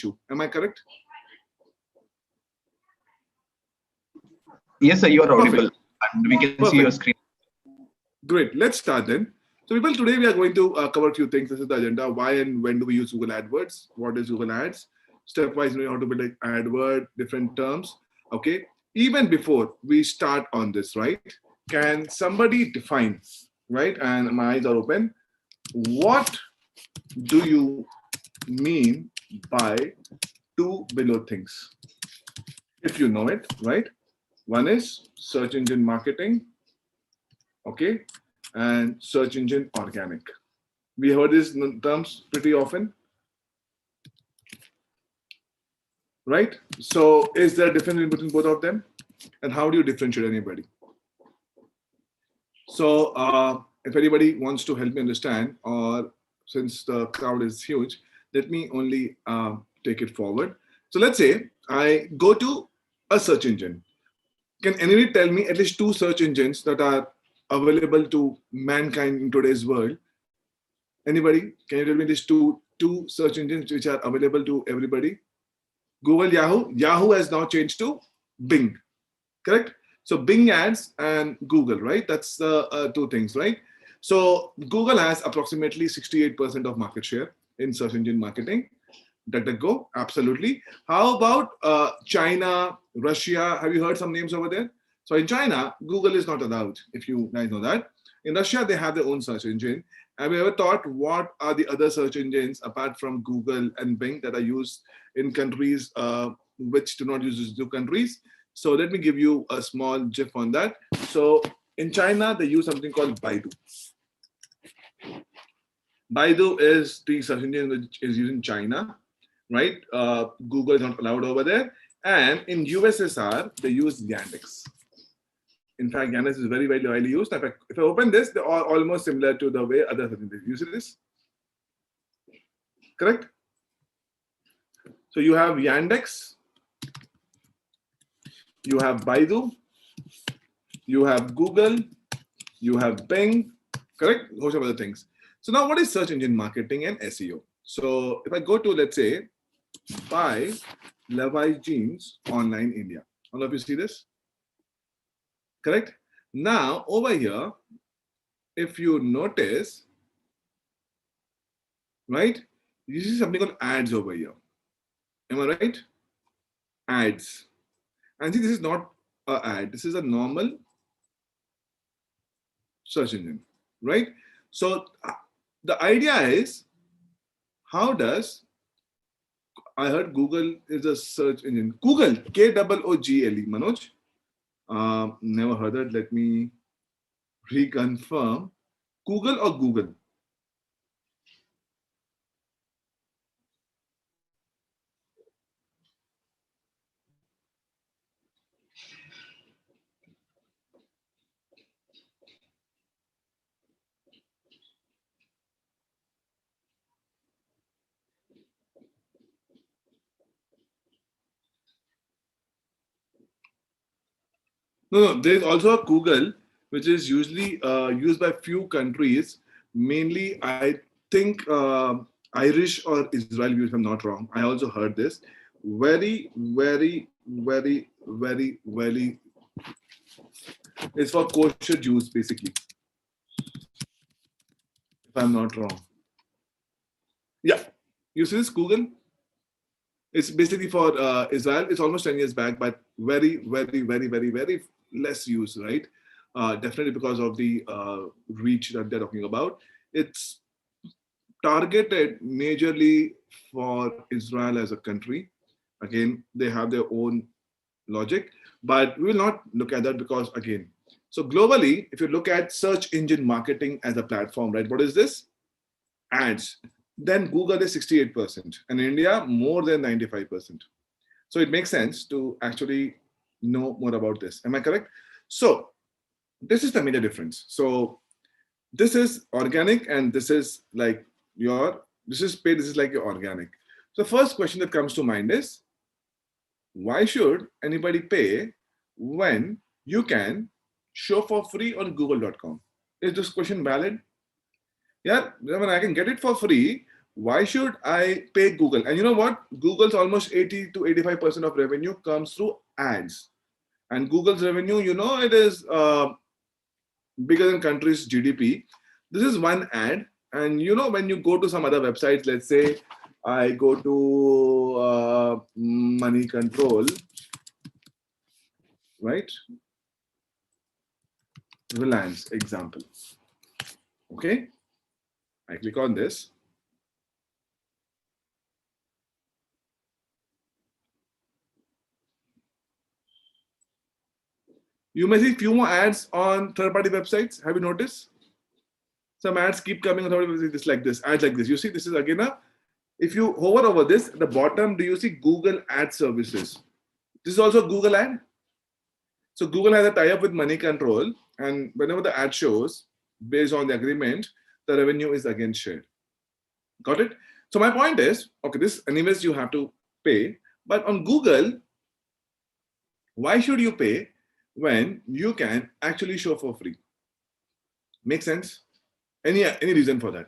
issue. Am I correct? Yes, sir, you are Perfect. audible and we can see your Perfect. screen. Great. Let's start then. So people, today we are going to cover a few things. This is the agenda. Why and when do we use Google AdWords? What is Google Ads? Stepwise, how to build an AdWord, different terms. Okay. Even before we start on this, right? Can somebody define, right? And my eyes are open. What do you mean by two below things? If you know it, right? One is search engine marketing, okay, and search engine organic. We heard these terms pretty often, right? So is there a difference between both of them? And how do you differentiate anybody? So if anybody wants to help me understand, or since the crowd is huge, let me only take it forward. So let's say I go to a search engine. Can anybody tell me at least two search engines that are available to mankind in today's world? Anybody? Can you tell me these two search engines which are available to everybody? Google, Yahoo. Yahoo has now changed to Bing, correct? So Bing ads and Google, right? That's the two things, right? So Google has approximately 68% of market share in search engine marketing. DuckDuckGo, absolutely. How about China, Russia? Have you heard some names over there? So in China, Google is not allowed, if you guys know that. In Russia, they have their own search engine. Have you ever thought what are the other search engines apart from Google and Bing that are used in countries which do not use these two countries? So let me give you a small gif on that. So in China, they use something called Baidu. Baidu is the search engine which is used in China, right? Google is not allowed over there. And in USSR, they use Yandex. In fact, Yandex is very, very widely used. In fact, if I open this, they are almost similar to the way other search engines use this. Correct? So you have Yandex, you have Baidu, you have Google, you have Bing, correct? Those are other things. So now what is search engine marketing and SEO? So if I go to, let's say, buy Levi's jeans online India. All of you see this? Correct? Now over here, if you notice, right, you see something called ads over here. Am I right? Ads. And see, this is not an ad. This is a normal search engine, right? So the idea is, how does, I heard Google is a search engine. Google, K-O-O-G-L-E, Manoj. Never heard that. Let me reconfirm. Google or Google? No, there's also a Google, which is usually used by few countries, mainly I think Irish or Israeli, if I'm not wrong. I also heard this. Very, very, very, very, very, it's for kosher Jews, basically, if I'm not wrong. Yeah, you see this Google? It's basically for Israel. It's almost 10 years back, but very, very, very, very, very less used, right? Definitely because of the reach that they're talking about. It's targeted majorly for Israel as a country. Again, they have their own logic, but we will not look at that because, again, so globally, if you look at search engine marketing as a platform, right, what is this? Ads. Then Google is 68%, and India more than 95%. So it makes sense to actually know more about this. Am I correct? So this is the major difference. So this is organic, and this is like this is paid, this is like your organic. So first question that comes to mind is, why should anybody pay when you can show for free on google.com? Is this question valid? Yeah, when I can get it for free, why should I pay Google? And you know what? Google's almost 80 to 85% of revenue comes through ads. And Google's revenue, it is bigger than country's GDP. This is one ad. And when you go to some other websites, let's say I go to Money Control, right? Reliance example. Okay. I click on this. You may see few more ads on third-party websites. Have you noticed? Some ads keep coming on third-party websites like this, ads like this. You see, this is again if you hover over this, at the bottom, do you see Google Ad Services? This is also a Google ad. So Google has a tie-up with Money Control, and whenever the ad shows, based on the agreement, the revenue is again shared. Got it? So my point is, okay, this anyways you have to pay, but on Google, why should you pay when you can actually show for free? Make sense? Any reason for that?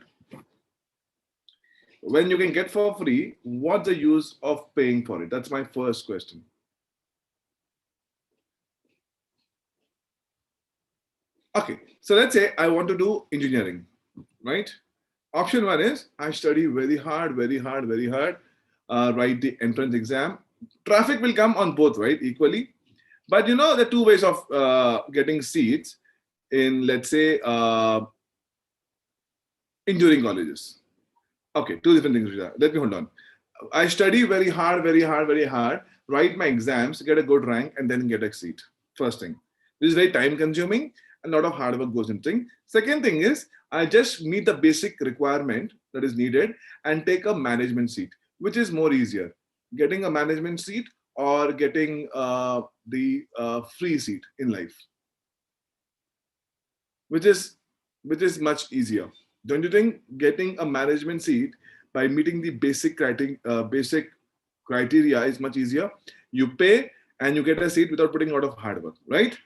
When you can get for free, what's the use of paying for it? That's my first question. Okay, so let's say I want to do engineering, right? Option one is I study very hard, write the entrance exam. Traffic will come on both, right? Equally. But there are two ways of getting seats in, let's say, engineering colleges. Okay, two different things. Let me hold on. I study very hard, write my exams, get a good rank, and then get a seat. First thing. This is very time consuming. A lot of hard work goes into it. Second thing is, I just meet the basic requirement that is needed and take a management seat, which is more easier. Getting a management seat or getting the free seat in life, which is much easier. Don't you think getting a management seat by meeting the basic criteria is much easier? You pay and you get a seat without putting a lot of hard work, right?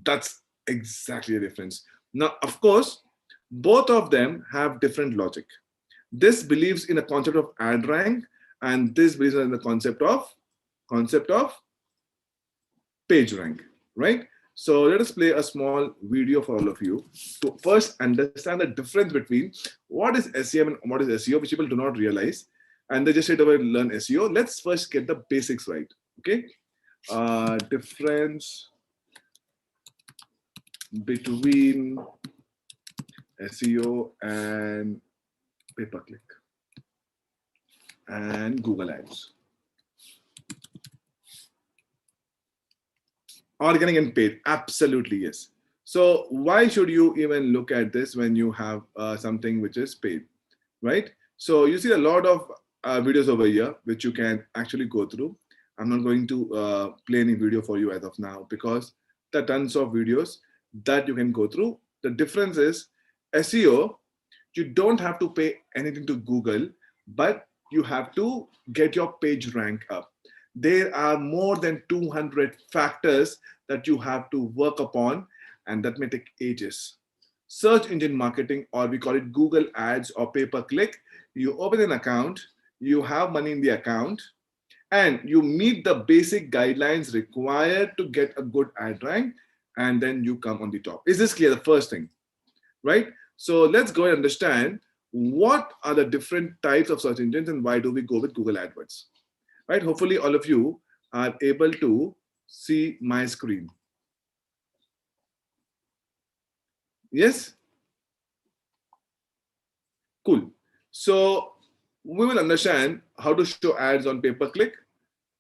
That's exactly the difference. Now, of course, both of them have different logic. This believes in a concept of ad rank, and this believes in the concept of page rank, right? So let us play a small video for all of you to first understand the difference between what is SEM and what is SEO, which people do not realize, and they just straight away learn SEO. Let's first get the basics right, okay? Difference between SEO and pay-per-click and Google Ads. Or getting paid? Absolutely, yes. So why should you even look at this when you have something which is paid, right? So you see a lot of videos over here, which you can actually go through. I'm not going to play any video for you as of now because there are tons of videos that you can go through. The difference is SEO, you don't have to pay anything to Google, but you have to get your page rank up. There are more than 200 factors that you have to work upon, and that may take ages. Search engine marketing, or we call it Google Ads or pay-per-click. You open an account, you have money in the account, and you meet the basic guidelines required to get a good ad rank, and then you come on the top. Is this clear? The first thing, right? So let's go and understand what are the different types of search engines and why do we go with Google Adwords, right? Hopefully all of you are able to see my screen. Yes? Cool. So we will understand how to show ads on pay-per-click,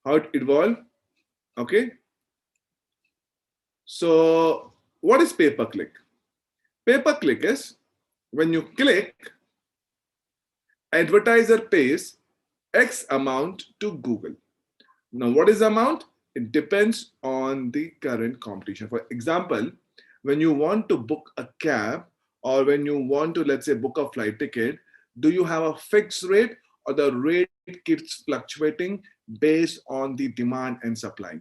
how it evolved, okay? So what is pay-per-click? Pay-per-click is when you click, advertiser pays X amount to Google. Now, what is the amount? It depends on the current competition. For example, when you want to book a cab or when you want to, let's say, book a flight ticket, do you have a fixed rate or the rate keeps fluctuating based on the demand and supply?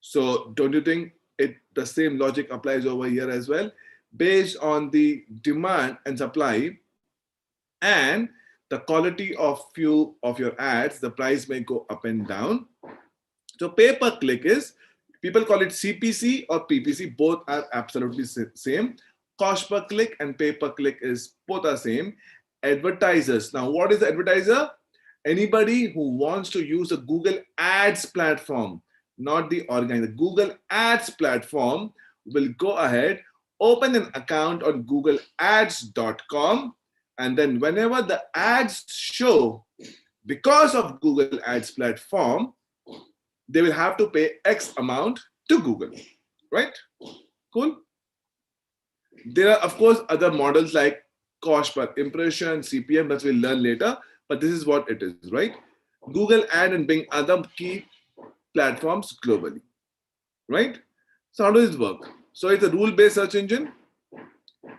So don't you think the same logic applies over here as well? Based on the demand and supply, and the quality of few of your ads, the price may go up and down. So pay per click is, people call it CPC or PPC, both are absolutely same. Cost per click and pay per click is both are same. Advertisers. Now, what is the advertiser? Anybody who wants to use a Google Ads platform, not the organic. The Google Ads platform will go ahead, open an account on googleads.com, and then whenever the ads show, because of Google Ads platform, they will have to pay X amount to Google, right? Cool. There are, of course, other models like cost per impression, CPM, that we'll learn later, but this is what it is, right? Google Ad and Bing are the key platforms globally, right? So how does it work? So it's a rule-based search engine,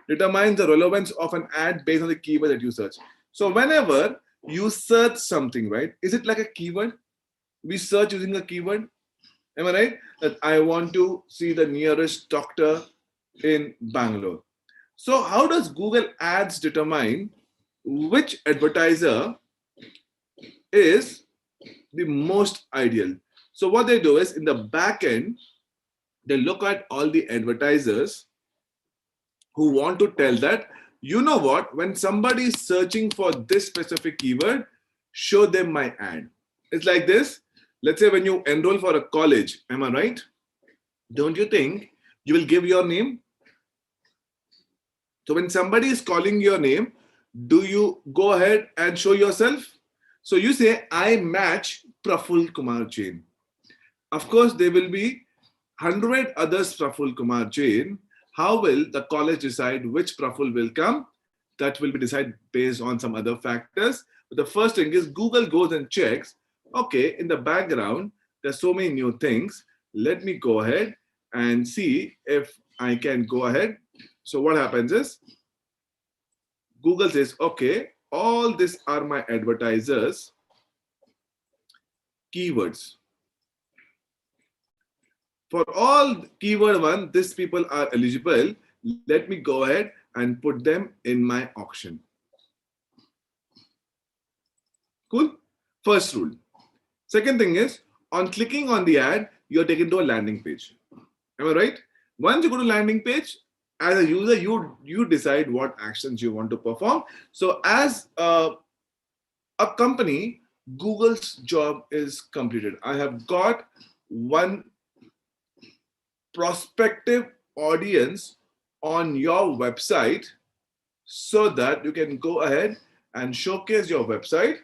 determines the relevance of an ad based on the keyword that you search. So whenever you search something, right, is it like a keyword? We search using a keyword. Am I right? That I want to see the nearest doctor in Bangalore. So how does Google Ads determine which advertiser is the most ideal? So what they do is, in the back end, they look at all the advertisers who want to tell that, you know what, when somebody is searching for this specific keyword, show them my ad. It's like this. Let's say when you enroll for a college, am I right? Don't you think you will give your name? So when somebody is calling your name, do you go ahead and show yourself? So you say, I match Praful Jain. Of course, there will be 100 others Praful Jain. How will the college decide which Praful will come? That will be decided based on some other factors. But the first thing is Google goes and checks, okay, in the background, there's so many new things. Let me go ahead and see if I can go ahead. So what happens is, Google says, okay, all these are my advertisers, keywords. For all keyword one, these people are eligible. Let me go ahead and put them in my auction. Cool? First rule. Second thing is, on clicking on the ad, you're taken to a landing page. Am I right? Once you go to landing page, as a user, you decide what actions you want to perform. So as a company, Google's job is completed. I have got one prospective audience on your website so that you can go ahead and showcase your website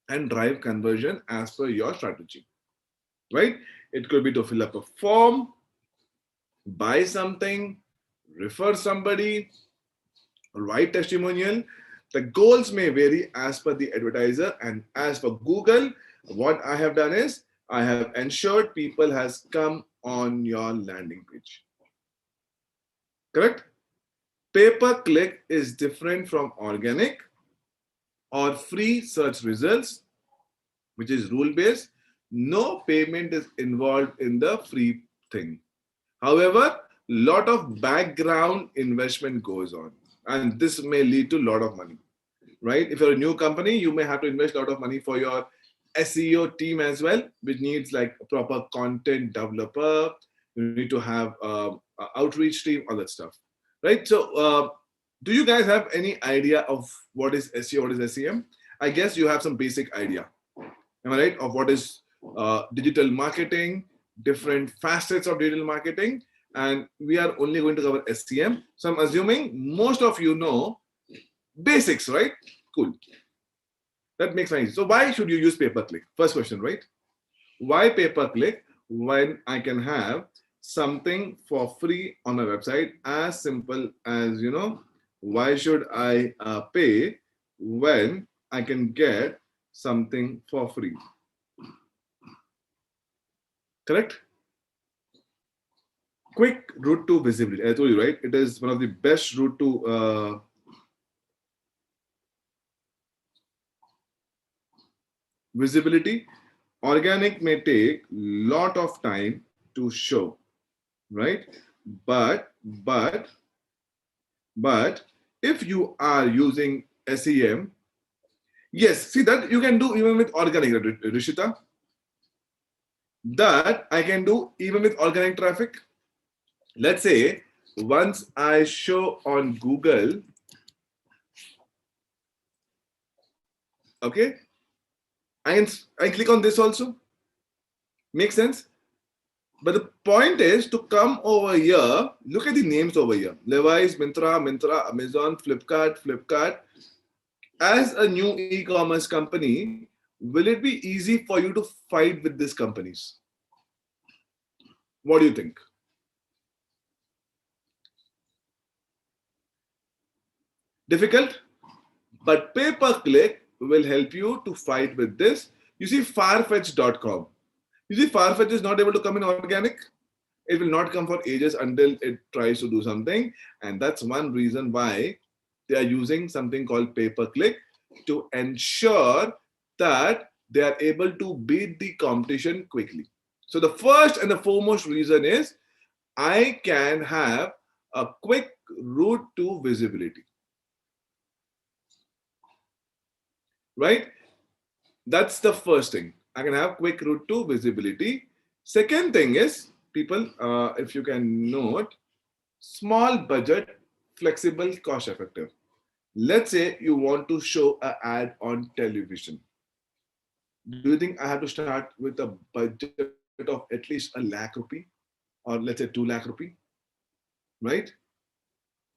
and drive conversion as per your strategy, right? It could be to fill up a form, buy something, refer somebody, write testimonial. The goals may vary as per the advertiser, and as for Google, what I have done is I have ensured people has come on your landing page. Correct? Pay-per-click is different from organic or free search results, which is rule-based. No payment is involved in the free thing. However, lot of background investment goes on, and this may lead to a lot of money, right? If you're a new company, you may have to invest a lot of money for your SEO team as well, which needs like a proper content developer. You need to have an outreach team, all that stuff, right? So do you guys have any idea of what is SEO, what is SEM? I guess you have some basic idea, am I right, of what is digital marketing, different facets of digital marketing, and we are only going to cover SEM. So I'm assuming most of you know basics, right? Cool. That makes sense. So why should you use pay-per-click? First question, right? Why pay-per-click when I can have something for free on my website? As simple as, you know, why should I pay when I can get something for free? Correct? Quick route to visibility. I told you, right? It is one of the best route to visibility. Organic may take lot of time to show, right? But if you are using SEM. Yes, see that you can do even with organic, Rishita. That I can do even with organic traffic. Let's say once I show on Google, okay, I click on this also. Make sense? But the point is to come over here, look at the names over here. Levi's, Mintra, Amazon, Flipkart. As a new e-commerce company, will it be easy for you to fight with these companies? What do you think? Difficult? But pay-per-click will help you to fight with this. You see farfetch.com. You see Farfetch is not able to come in organic. It will not come for ages until it tries to do something. And that's one reason why they are using something called pay-per-click to ensure that they are able to beat the competition quickly. So the first and the foremost reason is I can have a quick route to visibility, right? That's the first thing. I can have quick route to visibility. Second thing is people, if you can note, small budget, flexible, cost effective. Let's say you want to show an ad on television. Do you think I have to start with a budget of at least a lakh rupee or let's say 2 lakh rupee, right?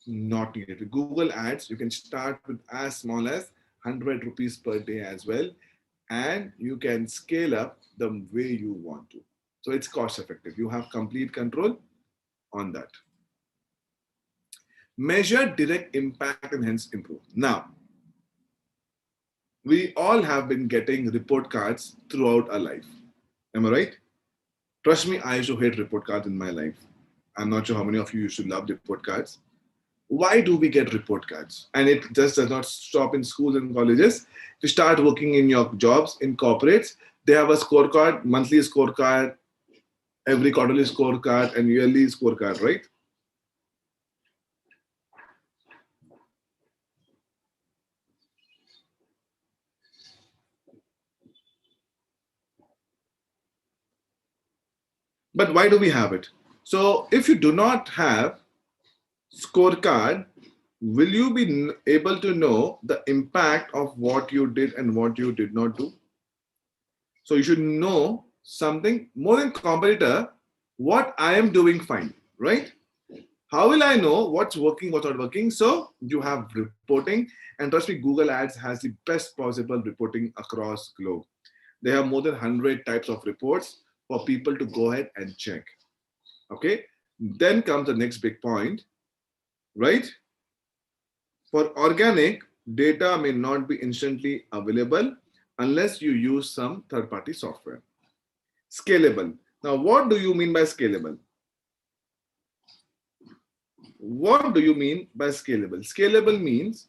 Not needed. With Google Ads, you can start with as small as 100 rupees per day as well, and you can scale up the way you want to. So it's cost effective. You have complete control on that. Measure direct impact and hence improve. Now, we all have been getting report cards throughout our life. Am I right? Trust me, I used to hate report cards in my life. I'm not sure how many of you used to love report cards. Why do we get report cards? And it just does not stop in schools and colleges. To start working in your jobs, in corporates, they have a scorecard, monthly scorecard, every quarterly scorecard, and yearly scorecard, right? But why do we have it? So if you do not have scorecard, will you be able to know the impact of what you did and what you did not do? So you should know something more than competitor, what I am doing fine, right? How will I know what's working, what's not working? So you have reporting, and trust me, Google Ads has the best possible reporting across globe. They have more than 100 types of reports for people to go ahead and check. Okay. Then comes the next big point, right? For organic, data may not be instantly available unless you use some third-party software. Scalable. Now, what do you mean by scalable? What do you mean by scalable? Scalable means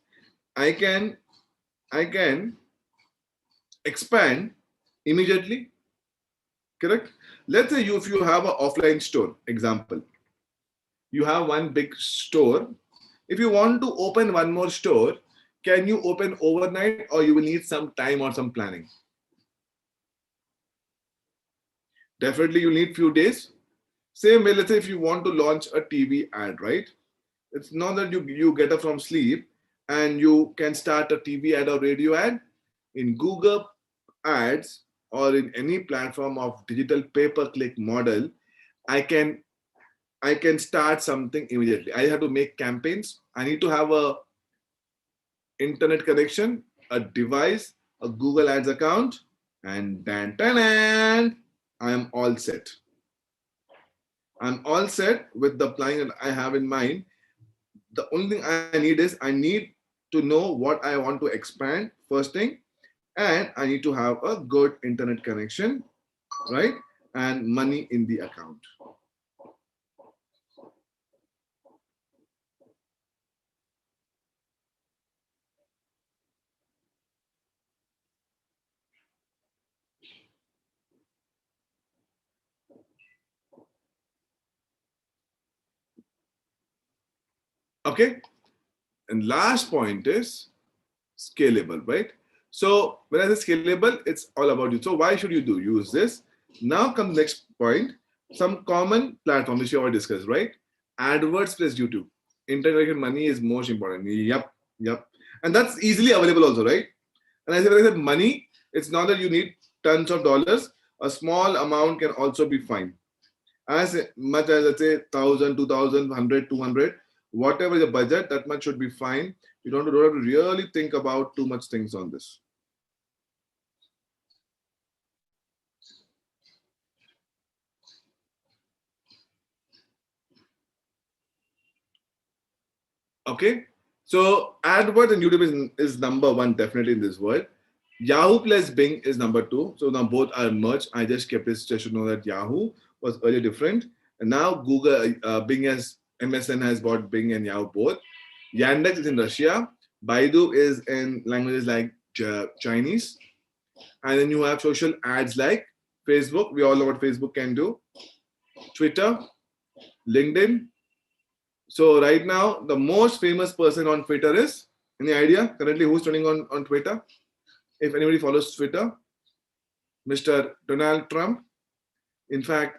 I can I can expand immediately, correct? Let's say if you have an offline store, example, you have one big store. If you want to open one more store, can you open overnight or you will need some time or some planning? Definitely you need few days. Same way, let's say if you want to launch a TV ad, right? It's not that you get up from sleep and you can start a TV ad or radio ad. In Google Ads or in any platform of digital pay-per-click model, I can I can start something immediately. I have to make campaigns. I need to have a internet connection, a device, a Google Ads account, and I am all set. I'm all set with the plan that I have in mind. The only thing I need is I need to know what I want to expand, first thing, and I need to have a good internet connection, right? And money in the account. Okay. And last point is scalable, right? So when I say scalable, it's all about you. So why should you use this? Now comes next point. Some common platforms which you already discussed, right? AdWords plus YouTube. Integrated money is most important. Yep. And that's easily available also, right? And as I said, money, it's not that you need tons of dollars. A small amount can also be fine. As much as, let's say, 1,000, 2,000, 100, 200, whatever the budget, that much should be fine. You don't have to really think about too much things on this. Okay, so AdWords and YouTube is number one definitely in this world. Yahoo plus Bing is number two. So now both are merged. I just kept this just to know that Yahoo was earlier different, and now Google, Bing has MSN has bought Bing and Yahoo both. Yandex is in Russia. Baidu is in languages like Chinese, and then you have social ads like Facebook. We all know what Facebook can do. Twitter, LinkedIn. So right now, the most famous person on Twitter is, any idea currently who's trending on Twitter? If anybody follows Twitter, Mr. Donald Trump. In fact,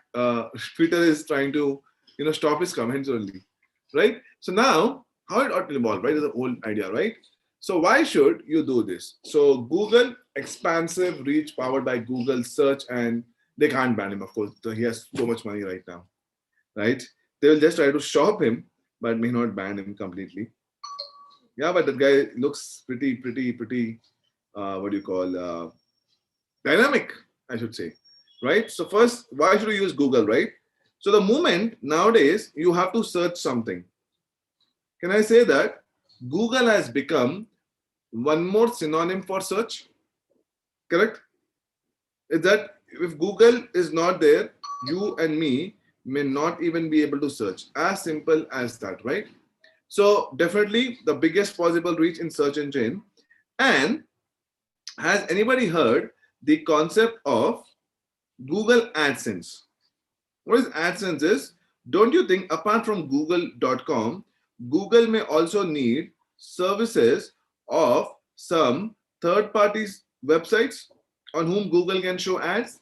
Twitter is trying to stop his comments only, right? So now, how it ought to evolve, right? Is the whole idea, right? So why should you do this? So Google, expansive reach powered by Google search, and they can't ban him, of course. He has so much money right now, right? They will just try to stop him, but may not ban him completely. Yeah, but that guy looks pretty, what do you call, dynamic, I should say, right? So first, why should you use Google, right? So the moment nowadays you have to search something, can I say that Google has become one more synonym for search? Correct? Is that if Google is not there, you and me may not even be able to search. As simple as that, right? So definitely the biggest possible reach in search engine. And has anybody heard the concept of Google AdSense? What is AdSense is, don't you think apart from google.com, Google may also need services of some third parties websites on whom Google can show ads?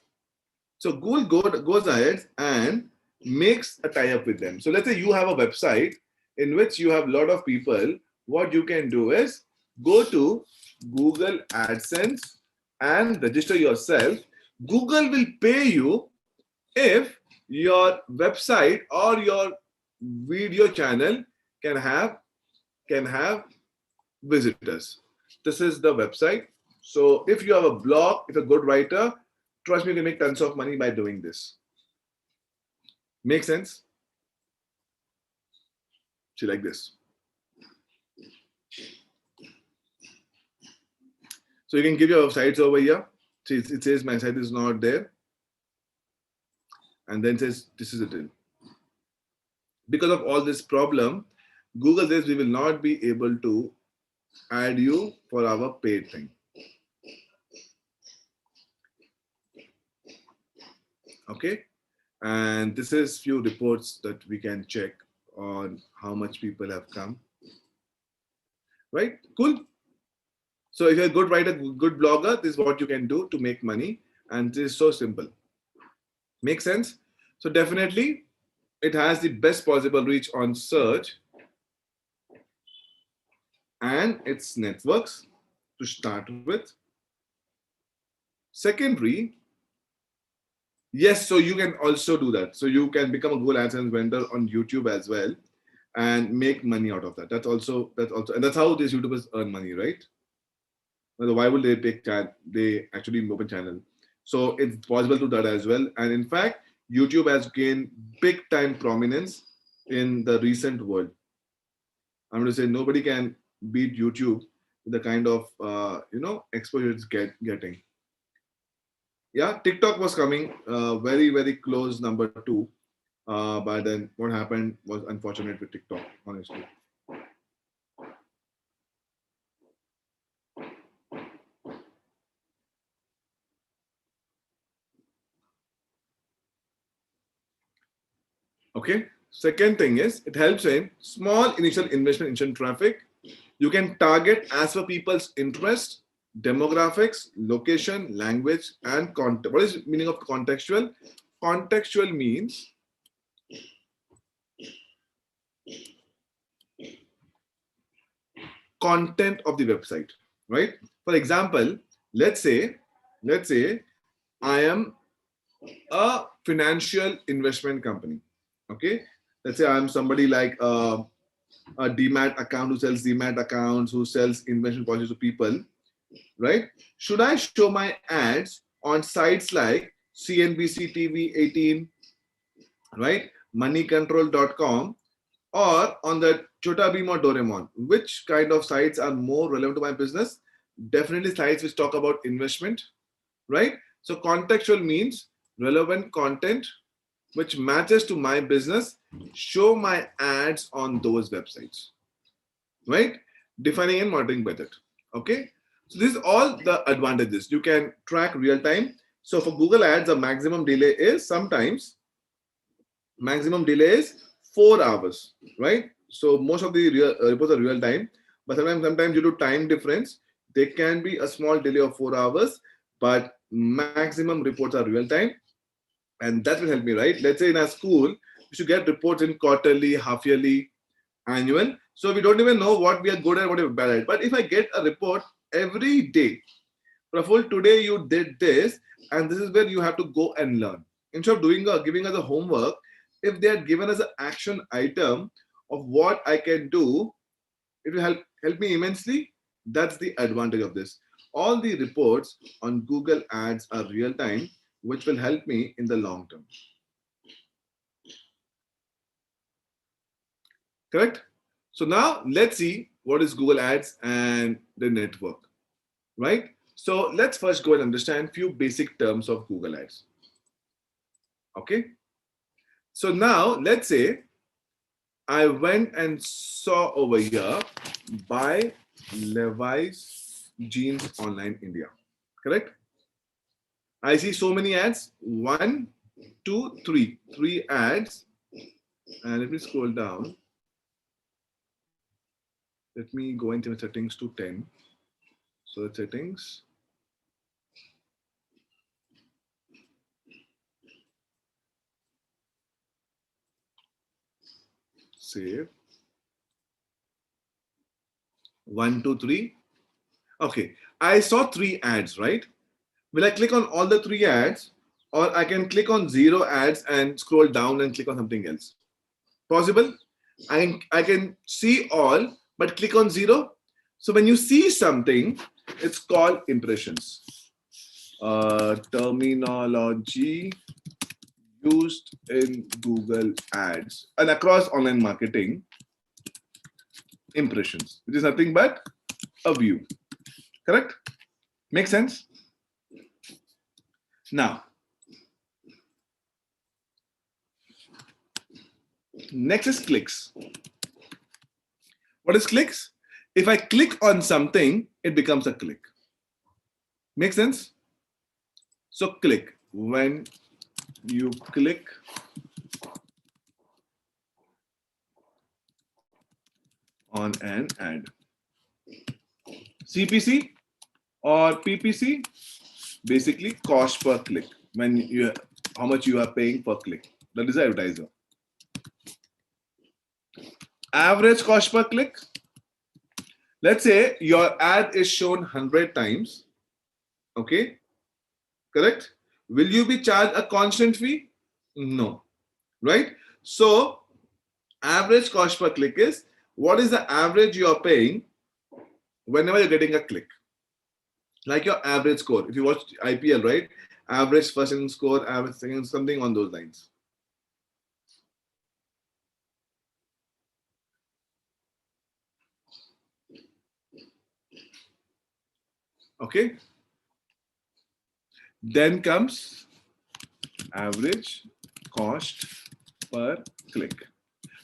So Google goes ahead and makes a tie-up with them. So let's say you have a website in which you have a lot of people. What you can do is go to Google AdSense and register yourself. Google will pay you if your website or your video channel can have visitors. This is the website. So if you have a blog, if you're a good writer, trust me, you can make tons of money by doing this. Make sense? See, like this. So you can give your sites over here. See, it says my site is not there. And then says this is it. Because of all this problem, Google says we will not be able to add you for our paid thing. Okay. And this is few reports that we can check on how much people have come. Right? Cool. So if you're a good writer, good blogger, this is what you can do to make money. And this is so simple. Make sense? So definitely it has the best possible reach on search and its networks to start with. Secondary, yes, so you can also do that. So you can become a Google AdSense vendor on YouTube as well and make money out of that. That's also, and that's how these YouTubers earn money, right? Why would they actually open channel? So it's possible to do that as well. And in fact, YouTube has gained big time prominence in the recent world. I'm going to say nobody can beat YouTube with the kind of exposure it's getting. Yeah, TikTok was coming very, very close number two. But then what happened was unfortunate with TikTok, honestly. Okay. Second thing is it helps in small initial investment in traffic. You can target as per people's interest, demographics, location, language, and content. What is the meaning of contextual? Contextual means content of the website, right? For example, let's say I am a financial investment company. Okay, let's say I'm somebody like a demat account who sells demat accounts, who sells investment policies to people, right? Should I show my ads on sites like CNBC TV 18, right? Moneycontrol.com, or on the Chota Beam or Doraemon? Which kind of sites are more relevant to my business? Definitely sites which talk about investment, right? So contextual means relevant content which matches to my business. Show my ads on those websites, right? Defining and monitoring budget. Okay. So this is all the advantages. You can track real time. So for Google Ads, the maximum delay is sometimes 4 hours, right? So most of the reports are real time, but sometimes due to time difference, there can be a small delay of 4 hours, but maximum reports are real time, and that will help me, right? Let's say in our school, we should get reports in quarterly, half yearly, annual. So we don't even know what we are good at, what we are bad at. But if I get a report every day, Praful, today you did this, and this is where you have to go and learn. Instead of giving us a homework, if they are given as an action item of what I can do, it will help me immensely. That's the advantage of this. All the reports on Google Ads are real time, which will help me in the long term. Correct? So now let's see what is Google Ads and the network, right? So let's first go and understand few basic terms of Google Ads. Okay. So now let's say I went and saw over here buy Levi's jeans online India. Correct? I see so many ads. 1, 2, 3. 3 ads. And let me scroll down. Let me go into the settings to 10. So the settings. Save. 1, 2, 3. Okay. I saw 3 ads, right? Will I click on all the 3 ads, or I can click on 0 ads and scroll down and click on something else? Possible? I can see all, but click on 0. So when you see something, it's called impressions. Terminology used in Google Ads and across online marketing. Impressions, which is nothing but a view. Correct? Make sense? Now, next is clicks. What is clicks? If I click on something, it becomes a click. Make sense? So click. When you click on an ad. CPC or PPC, basically cost per click. When you, how much you are paying per click. That is the advertiser. Average cost per click. Let's say your ad is shown 100 times. Okay, correct? Will you be charged a constant fee? No, right? So average cost per click is what is the average you are paying whenever you're getting a click. Like your average score. If you watch IPL, right? Average first inning score, average second, something on those lines. Okay. Then comes average cost per click.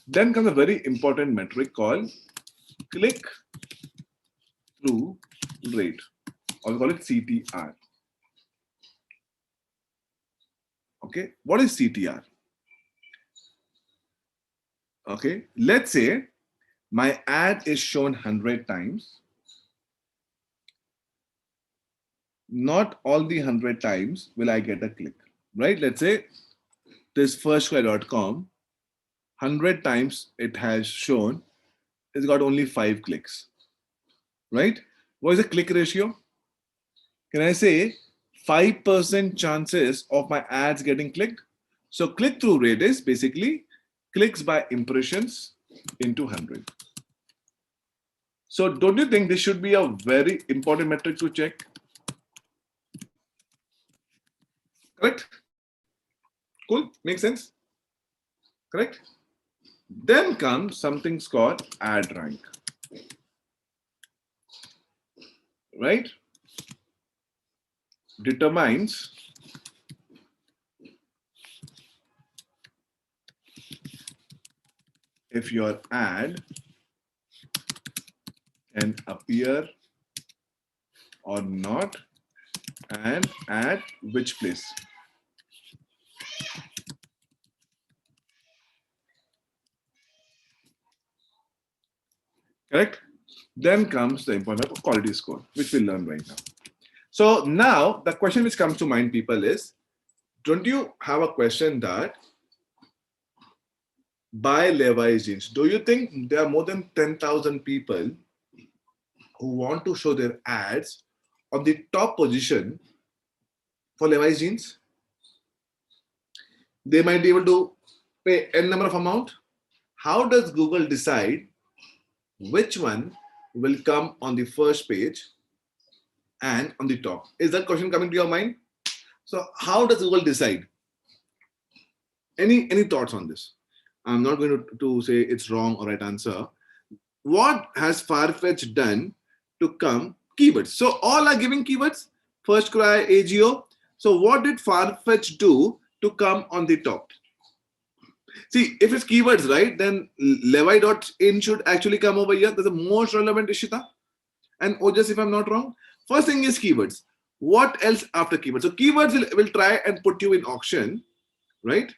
Then comes a very important metric called click through rate, or we call it CTR. Okay, what is CTR? Okay, let's say My ad is shown 100 times. Not all the 100 times will I get a click, right? Let's say this firstcry.com, 100 times it has shown, it's got only 5 clicks, right? What is the click ratio? Can I say 5% chances of my ads getting clicked? So click-through rate is basically clicks by impressions into 100. So don't you think this should be a very important metric to check? Correct? Cool? Makes sense? Correct? Then comes something called ad rank, right? Determines if your ad can appear or not and at which place. Correct? Then comes the important quality score, which we'll learn right now. So now the question which comes to mind, people, is, don't you have a question that by Levi's jeans, do you think there are more than 10,000 people who want to show their ads on the top position for Levi's jeans? They might be able to pay n number of amount. How does Google decide which one will come on the first page and on the top? Is that question coming to your mind? So how does Google decide? Any thoughts on this? I'm not going to say it's wrong or right answer. What has Farfetch done to come keywords? So all are giving keywords, first cry, AGO. So what did Farfetch do to come on the top? See, if it's keywords, right, then Levi.in should actually come over here. That's the most relevant, Ishita. And Ojas, if I'm not wrong. First thing is keywords. What else after keywords? So keywords will try and put you in auction, right?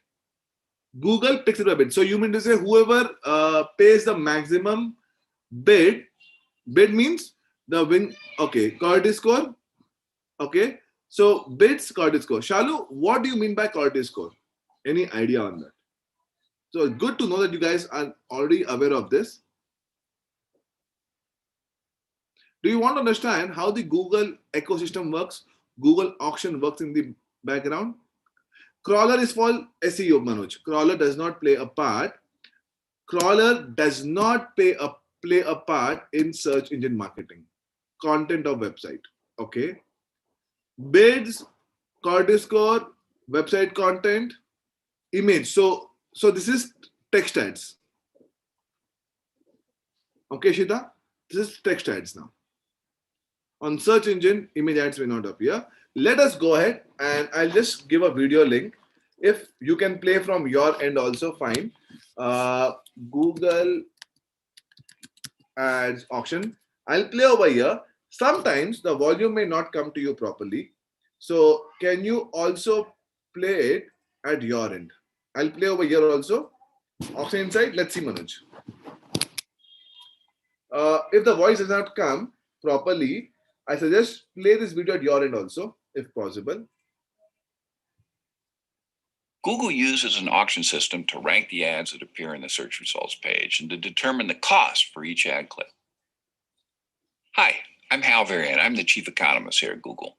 Google picks it a bit. So you mean to say whoever pays the maximum bid means the win. Okay, quality score. Okay, so bids, quality score. Shalu, what do you mean by quality score? Any idea on that? So it's good to know that you guys are already aware of this. Do you want to understand how the Google ecosystem works? Google auction works in the background. Crawler is for SEO, Manoj. Crawler does not play a part. Crawler does not play a part in search engine marketing. Content of website. Okay. Bids, quality score, website content, image. So this is text ads. Okay, Shita? This is text ads now. On search engine, image ads may not appear. Let us go ahead and I'll just give a video link. If you can play from your end also, fine. Google Ads auction. I'll play over here. Sometimes the volume may not come to you properly. So can you also play it at your end? I'll play over here also. Auction inside. Let's see, Manoj. If the voice does not come properly, I suggest play this video at your end also, if possible. Google uses an auction system to rank the ads that appear in the search results page and to determine the cost for each ad click. Hi, I'm Hal Varian. I'm the chief economist here at Google.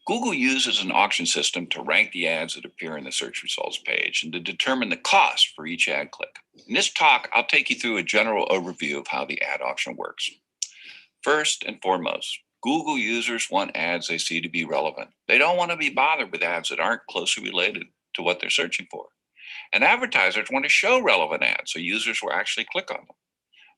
Google uses an auction system to rank the ads that appear in the search results page and to determine the cost for each ad click. In this talk, I'll take you through a general overview of how the ad auction works. First and foremost, Google users want ads they see to be relevant. They don't want to be bothered with ads that aren't closely related to what they're searching for. And advertisers want to show relevant ads so users will actually click on them.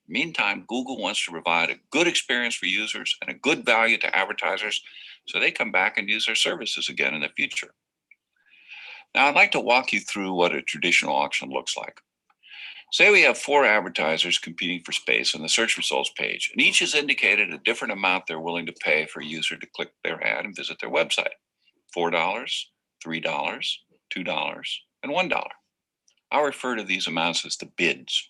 Meantime, Google wants to provide a good experience for users and a good value to advertisers so they come back and use their services again in the future. Now, I'd like to walk you through what a traditional auction looks like. Say we have 4 advertisers competing for space on the search results page, and each has indicated a different amount they're willing to pay for a user to click their ad and visit their website. $4, $3, $2, and $1. I'll refer to these amounts as the bids.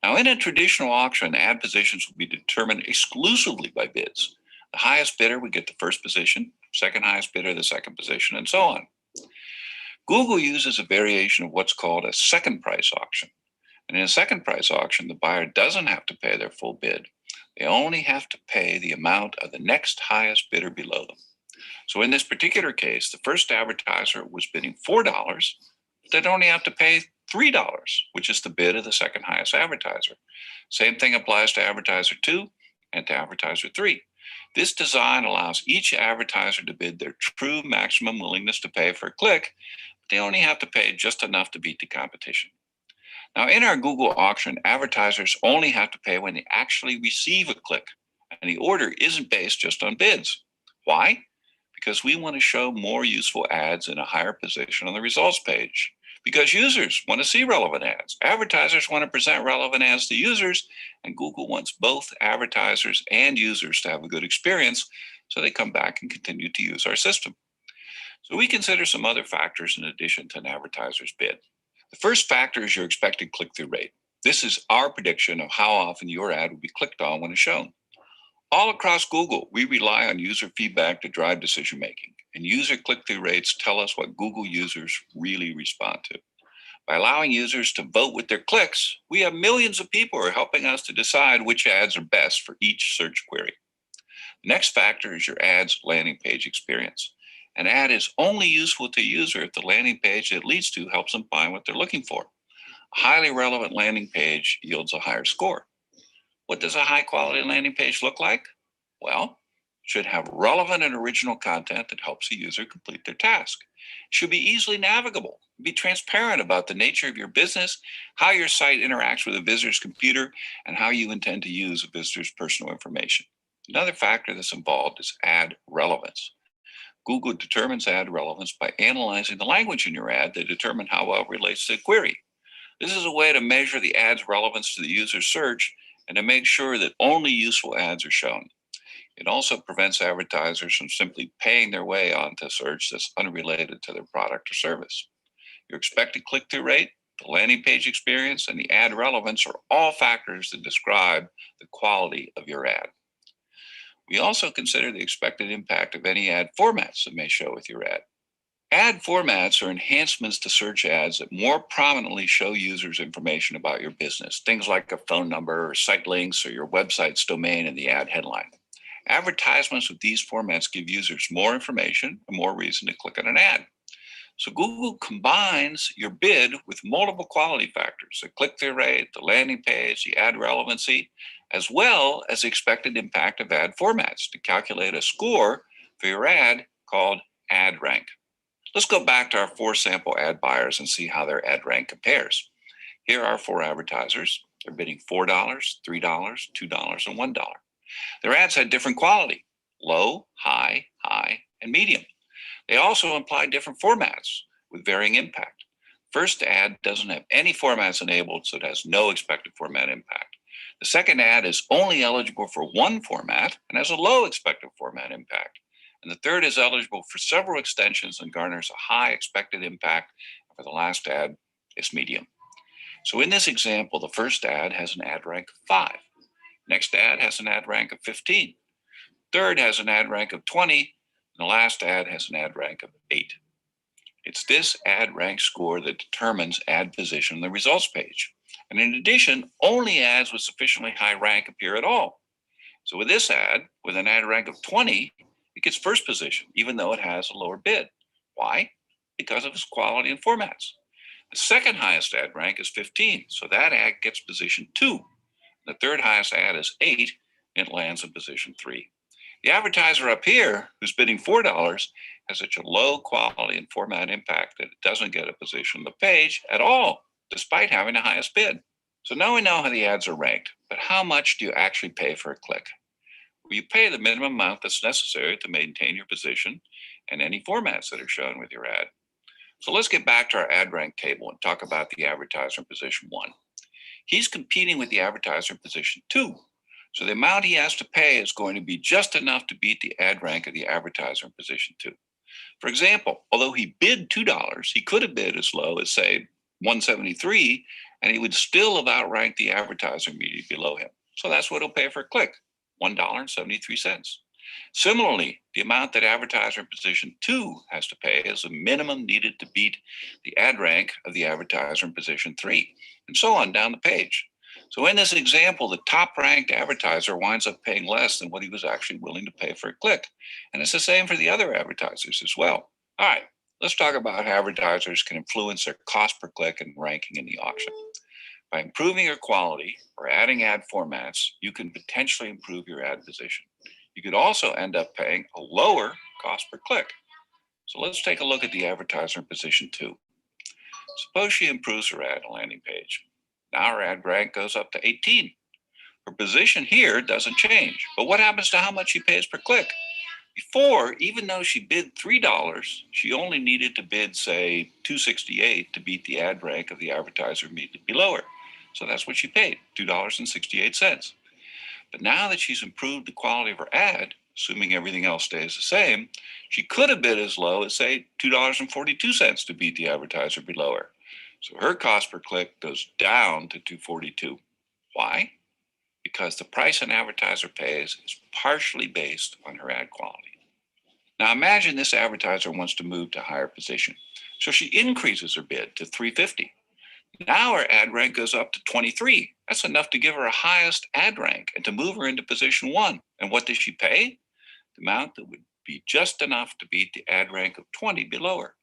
Now, in a traditional auction, ad positions will be determined exclusively by bids. The highest bidder would get the first position, second highest bidder the second position, and so on. Google uses a variation of what's called a second price auction. And in a second price auction, the buyer doesn't have to pay their full bid. They only have to pay the amount of the next highest bidder below them. So in this particular case, the first advertiser was bidding $4, but they'd only have to pay $3, which is the bid of the second highest advertiser. Same thing applies to advertiser 2 and to advertiser 3. This design allows each advertiser to bid their true maximum willingness to pay for a click. They only have to pay just enough to beat the competition. Now, in our Google auction, advertisers only have to pay when they actually receive a click, and the order isn't based just on bids. Why? Because we want to show more useful ads in a higher position on the results page. Because users want to see relevant ads. Advertisers want to present relevant ads to users, and Google wants both advertisers and users to have a good experience, so they come back and continue to use our system. So we consider some other factors in addition to an advertiser's bid. The first factor is your expected click-through rate. This is our prediction of how often your ad will be clicked on when it's shown. All across Google, we rely on user feedback to drive decision-making, and user click-through rates tell us what Google users really respond to. By allowing users to vote with their clicks, we have millions of people who are helping us to decide which ads are best for each search query. The next factor is your ad's landing page experience. An ad is only useful to a user if the landing page it leads to helps them find what they're looking for. A highly relevant landing page yields a higher score. What does a high-quality landing page look like? Well, it should have relevant and original content that helps the user complete their task. It should be easily navigable, be transparent about the nature of your business, how your site interacts with a visitor's computer, and how you intend to use a visitor's personal information. Another factor that's involved is ad relevance. Google determines ad relevance by analyzing the language in your ad to determine how well it relates to the query. This is a way to measure the ad's relevance to the user's search and to make sure that only useful ads are shown. It also prevents advertisers from simply paying their way onto search that's unrelated to their product or service. Your expected click-through rate, the landing page experience, and the ad relevance are all factors that describe the quality of your ad. We also consider the expected impact of any ad formats that may show with your ad. Ad formats are enhancements to search ads that more prominently show users information about your business, things like a phone number or site links or your website's domain in the ad headline. Advertisements with these formats give users more information and more reason to click on an ad. So Google combines your bid with multiple quality factors, the click-through rate, the landing page, the ad relevancy, as well as the expected impact of ad formats to calculate a score for your ad called ad rank. Let's go back to our 4 sample ad buyers and see how their ad rank compares. Here are 4 advertisers. They're bidding $4, $3, $2, and $1. Their ads had different quality: low, high, and medium. They also imply different formats with varying impact. First ad doesn't have any formats enabled, so it has no expected format impact. The second ad is only eligible for one format and has a low expected format impact. And the third is eligible for several extensions and garners a high expected impact. For the last ad is medium. So in this example, the first ad has an ad rank of 5. Next ad has an ad rank of 15. Third has an ad rank of 20. And the last ad has an ad rank of 8. It's this ad rank score that determines ad position on the results page. And in addition, only ads with sufficiently high rank appear at all. So with this ad, with an ad rank of 20, it gets first position, even though it has a lower bid. Why? Because of its quality and formats. The second highest ad rank is 15, so that ad gets position 2. The third highest ad is 8, and it lands in position 3. The advertiser up here, who's bidding $4, has such a low quality and format impact that it doesn't get a position on the page at all, despite having the highest bid. So now we know how the ads are ranked, but how much do you actually pay for a click? Well, you pay the minimum amount that's necessary to maintain your position and any formats that are shown with your ad. So let's get back to our ad rank table and talk about the advertiser in position 1. He's competing with the advertiser in position 2. So the amount he has to pay is going to be just enough to beat the ad rank of the advertiser in position 2. For example, although he bid $2, he could have bid as low as, say, $173 and he would still have outranked the advertiser immediately below him. So that's what he'll pay for a click, $1.73. Similarly, the amount that advertiser in position 2 has to pay is the minimum needed to beat the ad rank of the advertiser in position 3, and so on down the page. So in this example, the top ranked advertiser winds up paying less than what he was actually willing to pay for a click. And it's the same for the other advertisers as well. All right, let's talk about how advertisers can influence their cost per click and ranking in the auction. By improving your quality or adding ad formats, you can potentially improve your ad position. You could also end up paying a lower cost per click. So let's take a look at the advertiser in position 2. Suppose she improves her ad landing page. Now her ad rank goes up to 18. Her position here doesn't change, but what happens to how much she pays per click? Before, even though she bid $3, she only needed to bid, say, $2.68 to beat the ad rank of the advertiser immediately below her. So that's what she paid, $2.68. But now that she's improved the quality of her ad, assuming everything else stays the same, she could have bid as low as, say, $2.42 to beat the advertiser below her. So her cost per click goes down to $2.42. Why? Because the price an advertiser pays is partially based on her ad quality. Now imagine this advertiser wants to move to a higher position. So she increases her bid to $3.50. Now her ad rank goes up to 23. That's enough to give her a highest ad rank and to move her into position 1. And what does she pay? The amount that would be just enough to beat the ad rank of 20 below her.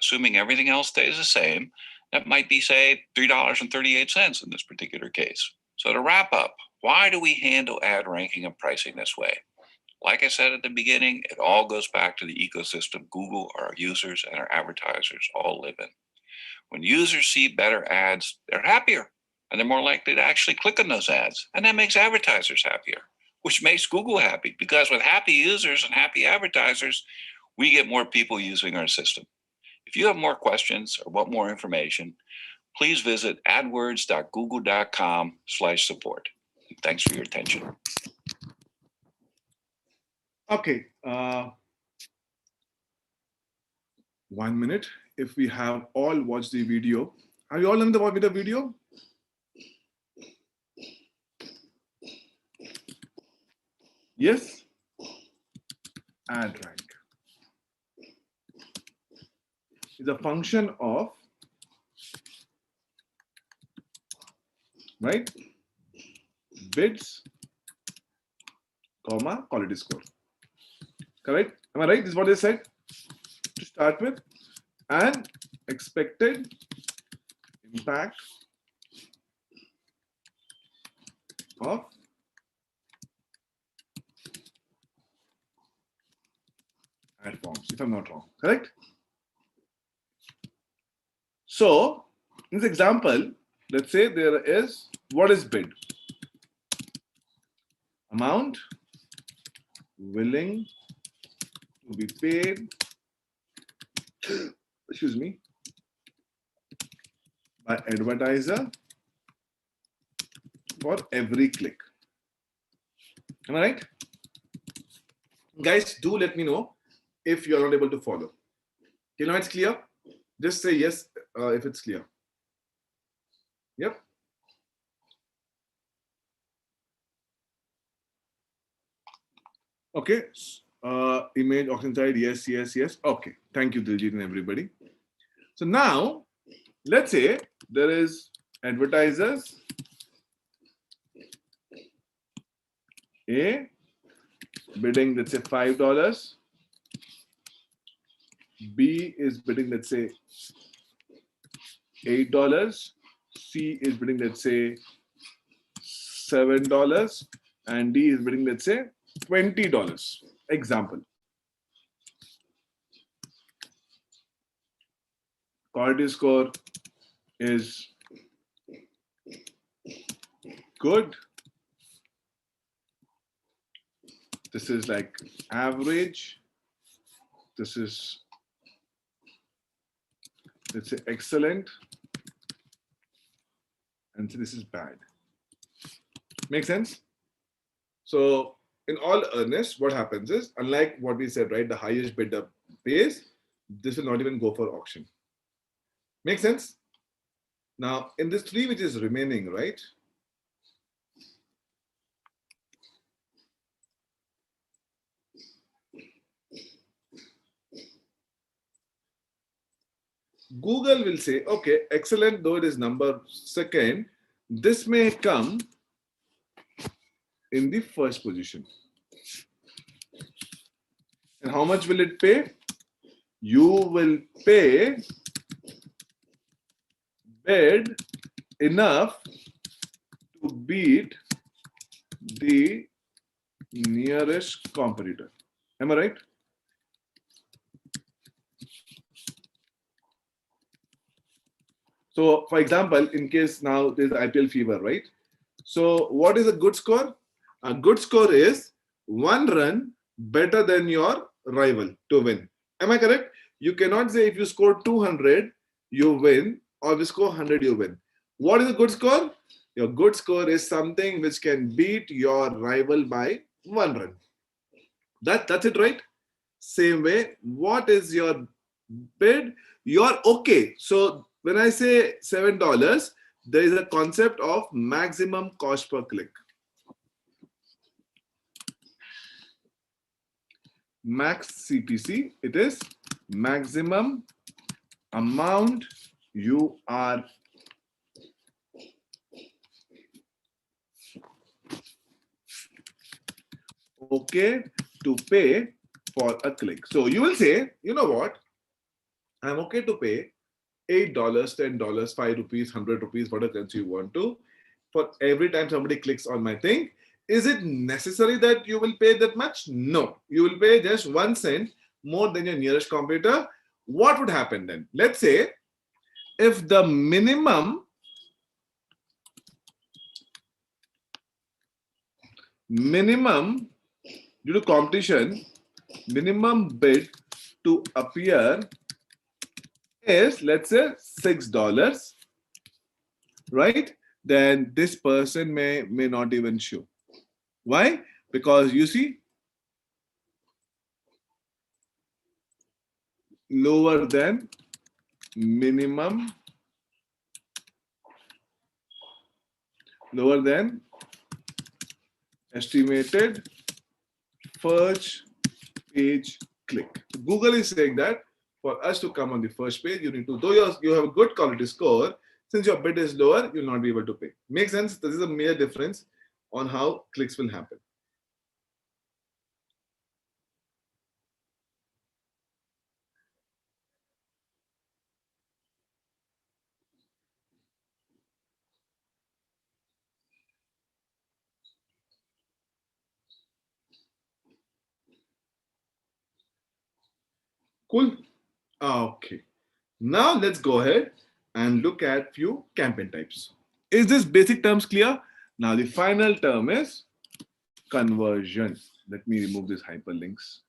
Assuming everything else stays the same, that might be, say, $3.38 in this particular case. So to wrap up, why do we handle ad ranking and pricing this way? Like I said at the beginning, it all goes back to the ecosystem Google, our users, and our advertisers all live in. When users see better ads, they're happier, and they're more likely to actually click on those ads. And that makes advertisers happier, which makes Google happy, because with happy users and happy advertisers, we get more people using our system. If you have more questions or want more information, please visit adwords.google.com/support. Thanks for your attention. Okay. 1 minute. If we have all watched the video, have you all done with the video? Yes. Ad rank is a function of, right, bids, comma, quality score. Correct? Am I right? This is what they said to start with. And expected impact of ad forms, if I'm not wrong. Correct? So, in this example, let's say there is, what is bid? Amount willing to be paid, excuse me, by advertiser for every click. Am I right? Guys, do let me know if you are not able to follow. You know it's clear? Just say yes if it's clear. Yep. Okay. Image auction side, yes, yes, yes. Okay. Thank you, Diljit and everybody. So now, let's say there is advertisers A bidding, let's say $5. B is bidding, let's say $8. C is bidding, let's say $7. And D is bidding, let's say $20. Example. Quality score is good. This is like average. This is, let's say, excellent. And this is bad. Make sense? So in all earnest, what happens is, unlike what we said, right, the highest bidder pays, this will not even go for auction. Make sense? Now, in this 3 which is remaining, right? Google will say, okay, excellent, though it is number second, this may come in the first position. And how much will it pay? You will pay bid enough to beat the nearest competitor. Am I right? So, for example, in case now there's IPL fever, right? So, what is a good score? A good score is 1 run better than your rival to win. Am I correct? You cannot say if you score 200, you win, or if you score 100, you win. What is a good score? Your good score is something which can beat your rival by 1 run. That's it, right? Same way, what is your bid? You're okay. So when I say $7, there is a concept of maximum cost per click. Max CPC, it is maximum amount you are okay to pay for a click. So you will say, you know what? I'm okay to pay $8, $10, 5 rupees, 100 rupees, whatever currency you want to, for every time somebody clicks on my thing. Is it necessary that you will pay that much? No. You will pay just 1 cent more than your nearest competitor. What would happen then? Let's say if the minimum due to competition, minimum bid to appear is, let's say, $6, right? Then this person may not even show. Why? Because you see, lower than minimum, lower than estimated first page click. Google is saying that for us to come on the first page, you need to, though you have a good quality score, since your bid is lower, you'll not be able to pay. Makes sense? This is a major difference on how clicks will happen. Cool. Okay. Now let's go ahead and look at few campaign types. Is this basic terms clear? Now the final term is conversion. Let me remove these hyperlinks.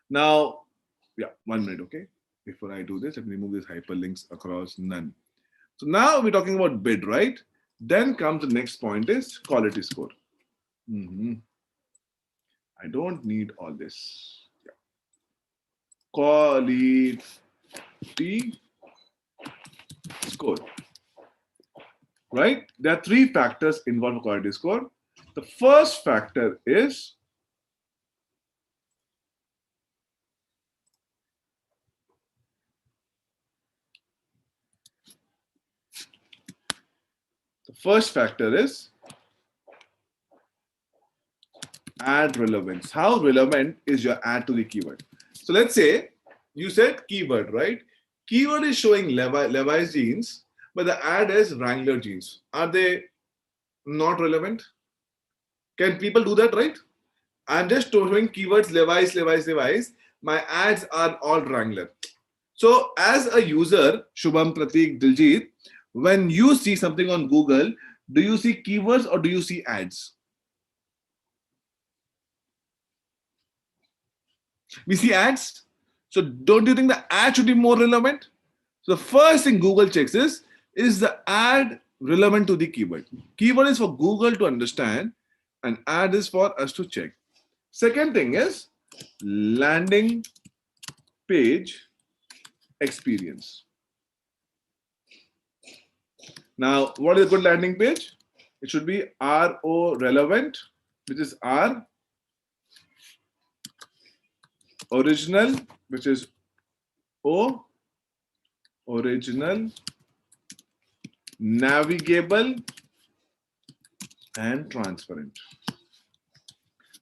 Now, yeah, 1 minute, okay? Before I do this, let me remove these hyperlinks across none. So now we're talking about bid, right? Then comes the next point is quality score. I don't need all this. Yeah. Quality score, right? There are 3 factors involved in quality score. The first factor is ad relevance. How relevant is your ad to the keyword? So let's say you said keyword, right? Keyword is showing Levi's jeans, but the ad is Wrangler jeans. Are they not relevant? Can people do that, right? I'm just showing keywords Levi's. My ads are all Wrangler. So as a user, Shubham, Pratik, Diljit, when you see something on Google, do you see keywords or do you see ads? We see ads. So don't you think the ad should be more relevant? So the first thing Google checks is the ad relevant to the keyword? Keyword is for Google to understand and ad is for us to check. Second thing is landing page experience. Now, what is a good landing page? It should be RO relevant, which is R, original, which is O, original, navigable, and transparent.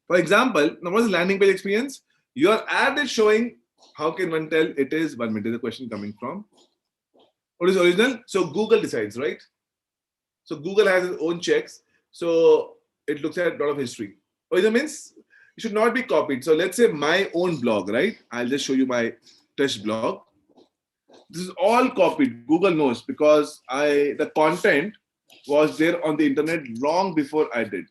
For example, now what is landing page experience? Your ad is showing, how can one tell it is, 1 minute, is the question coming from. What is original? So Google decides, right? So Google has its own checks. So it looks at a lot of history. Original means it should not be copied. So let's say my own blog, right? I'll just show you my test blog. This is all copied. Google knows because the content was there on the internet long before I did,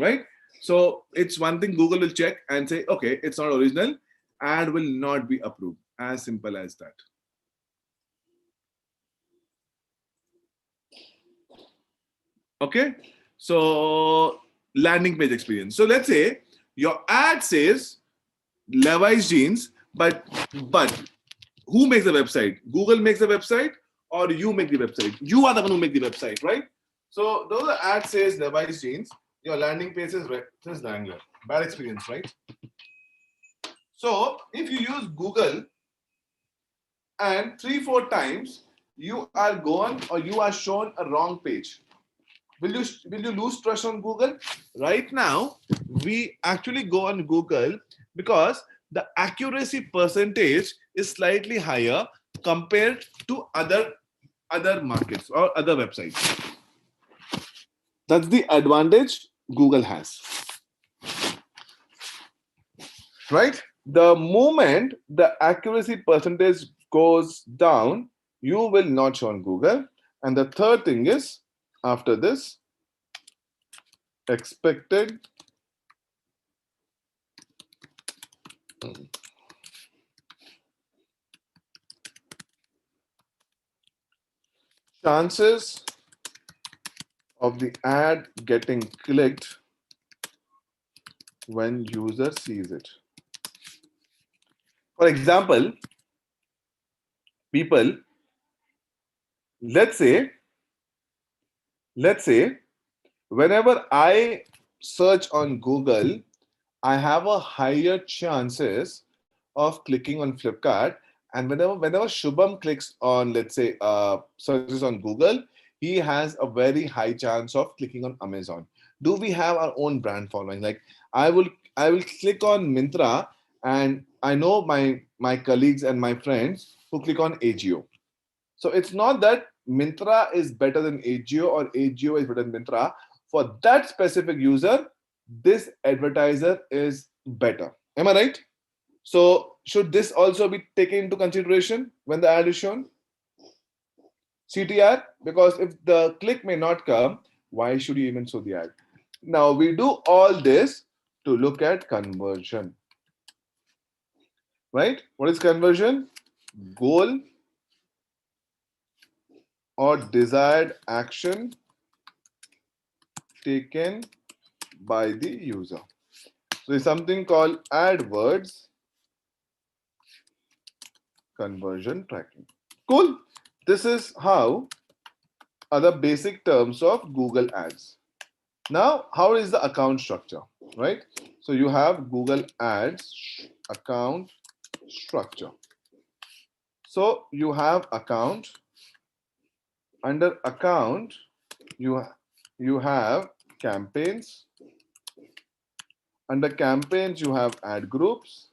right? So it's one thing Google will check and say, okay, it's not original and will not be approved. As simple as that. Okay, so landing page experience. So let's say your ad says Levi's jeans, but who makes the website? Google makes the website or you make the website? You are the one who make the website, right? So though the ad says Levi's jeans, your landing page says Wrangler. Bad experience, right? So if you use Google and 3-4 times you are gone or you are shown a wrong page, will you lose trust on Google? Right now, we actually go on Google because the accuracy percentage is slightly higher compared to other markets or other websites. That's the advantage Google has. Right? The moment the accuracy percentage goes down, you will not show on Google. And the third thing is, after this, expected chances of the ad getting clicked when user sees it. For example, people, let's say whenever I search on Google, I have a higher chances of clicking on Flipkart. And whenever Shubham clicks on, let's say, searches on Google, he has a very high chance of clicking on Amazon. Do we have our own brand following? Like I will click on Myntra, and I know my colleagues and my friends who click on AGO. So it's not that Myntra is better than AGO or AGO is better than Myntra. For that specific user, this advertiser is better. Am I right? So should this also be taken into consideration when the ad is shown? CTR, because if the click may not come, why should you even show the ad? Now we do all this to look at conversion. Right? What is conversion? Goal or desired action taken by the user. So there's something called AdWords conversion tracking. Cool. This is how are the basic terms of Google Ads. Now, how is the account structure, right? So you have Google Ads account structure. So you have account. Under account, you have campaigns. Under campaigns, you have ad groups.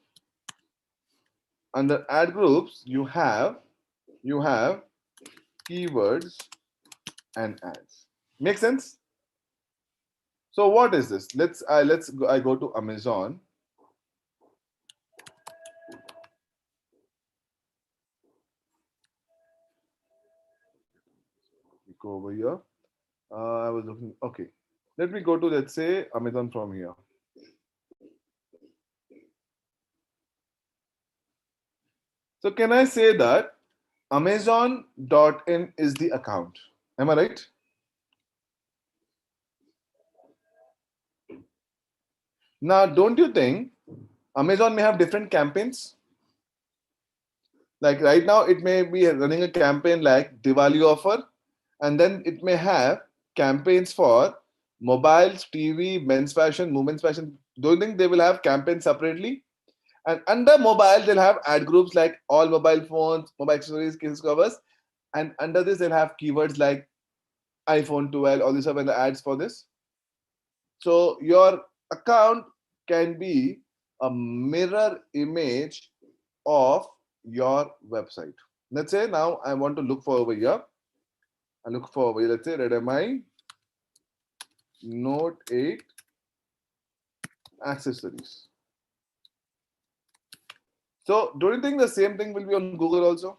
Under ad groups, you have keywords and ads. Make sense? So what is this? I go to Amazon. Go over here. I was looking. Okay, let me go to, let's say, Amazon from here. So can I say that Amazon.in is the account? Am I right? Now, don't you think Amazon may have different campaigns? Like right now, it may be running a campaign like Diwali offer, And then it may have campaigns for mobiles, TV, men's fashion, women's fashion. Do you think they will have campaigns separately? And under mobile, they'll have ad groups like all mobile phones, mobile accessories, case covers. And under this, they'll have keywords like iPhone 12, all these stuff and the ads for this. So your account can be a mirror image of your website. Let's say now I want to look for over here. I look for over here. Let's say Redmi Note 8 accessories. So do you think the same thing will be on Google also?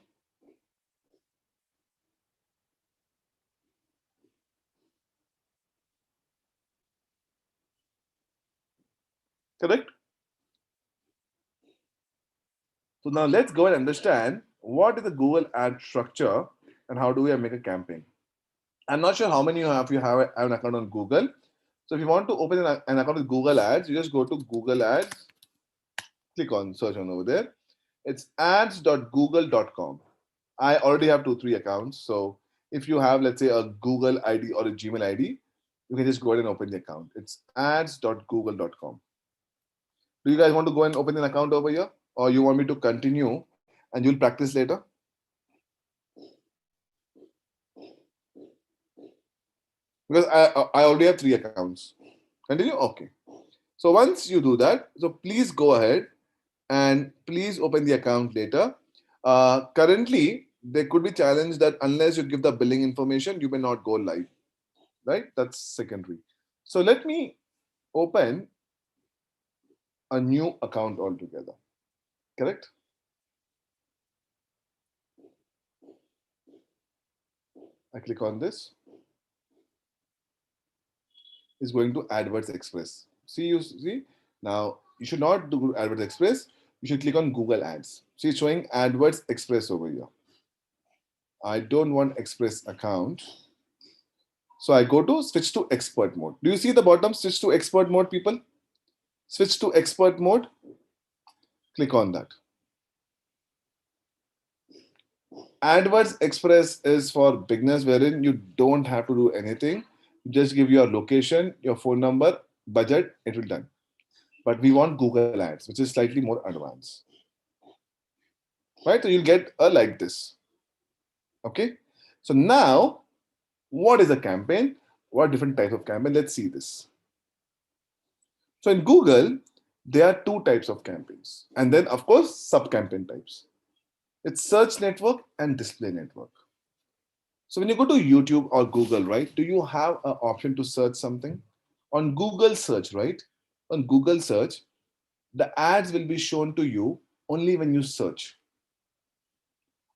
Correct? So now let's go and understand what is the Google ad structure and how do we make a campaign. I'm not sure how many of you have an account on Google. So if you want to open an account with Google Ads, you just go to Google Ads, click on search on over there. It's ads.google.com. I already have 2-3 accounts. So if you have, let's say, a Google ID or a Gmail ID, you can just go ahead and open the account. It's ads.google.com. Do you guys want to go and open an account over here? Or you want me to continue and you'll practice later? Because I already have 3 accounts. Continue? Okay. So once you do that, so please go ahead and please open the account later. Currently, there could be challenge that unless you give the billing information, you may not go live, right? That's secondary. So let me open a new account altogether, correct? I click on this. Is going to AdWords Express. See, you see, now you should not do AdWords Express. You should click on Google Ads. See, it's showing AdWords Express over here. I don't want Express account. So I go to switch to expert mode. Do you see the bottom switch to expert mode, people? Switch to expert mode. Click on that. AdWords Express is for beginners wherein you don't have to do anything. Just give your location, your phone number, budget, it will done. But we want Google Ads, which is slightly more advanced. Right? So you'll get a like this. Okay. So now, what is a campaign? What different types of campaign? Let's see this. So in Google, there are 2 types of campaigns. And then, of course, sub-campaign types. It's search network and display network. So when you go to YouTube or Google, right, do you have an option to search something? On Google search, right? On Google search, the ads will be shown to you only when you search.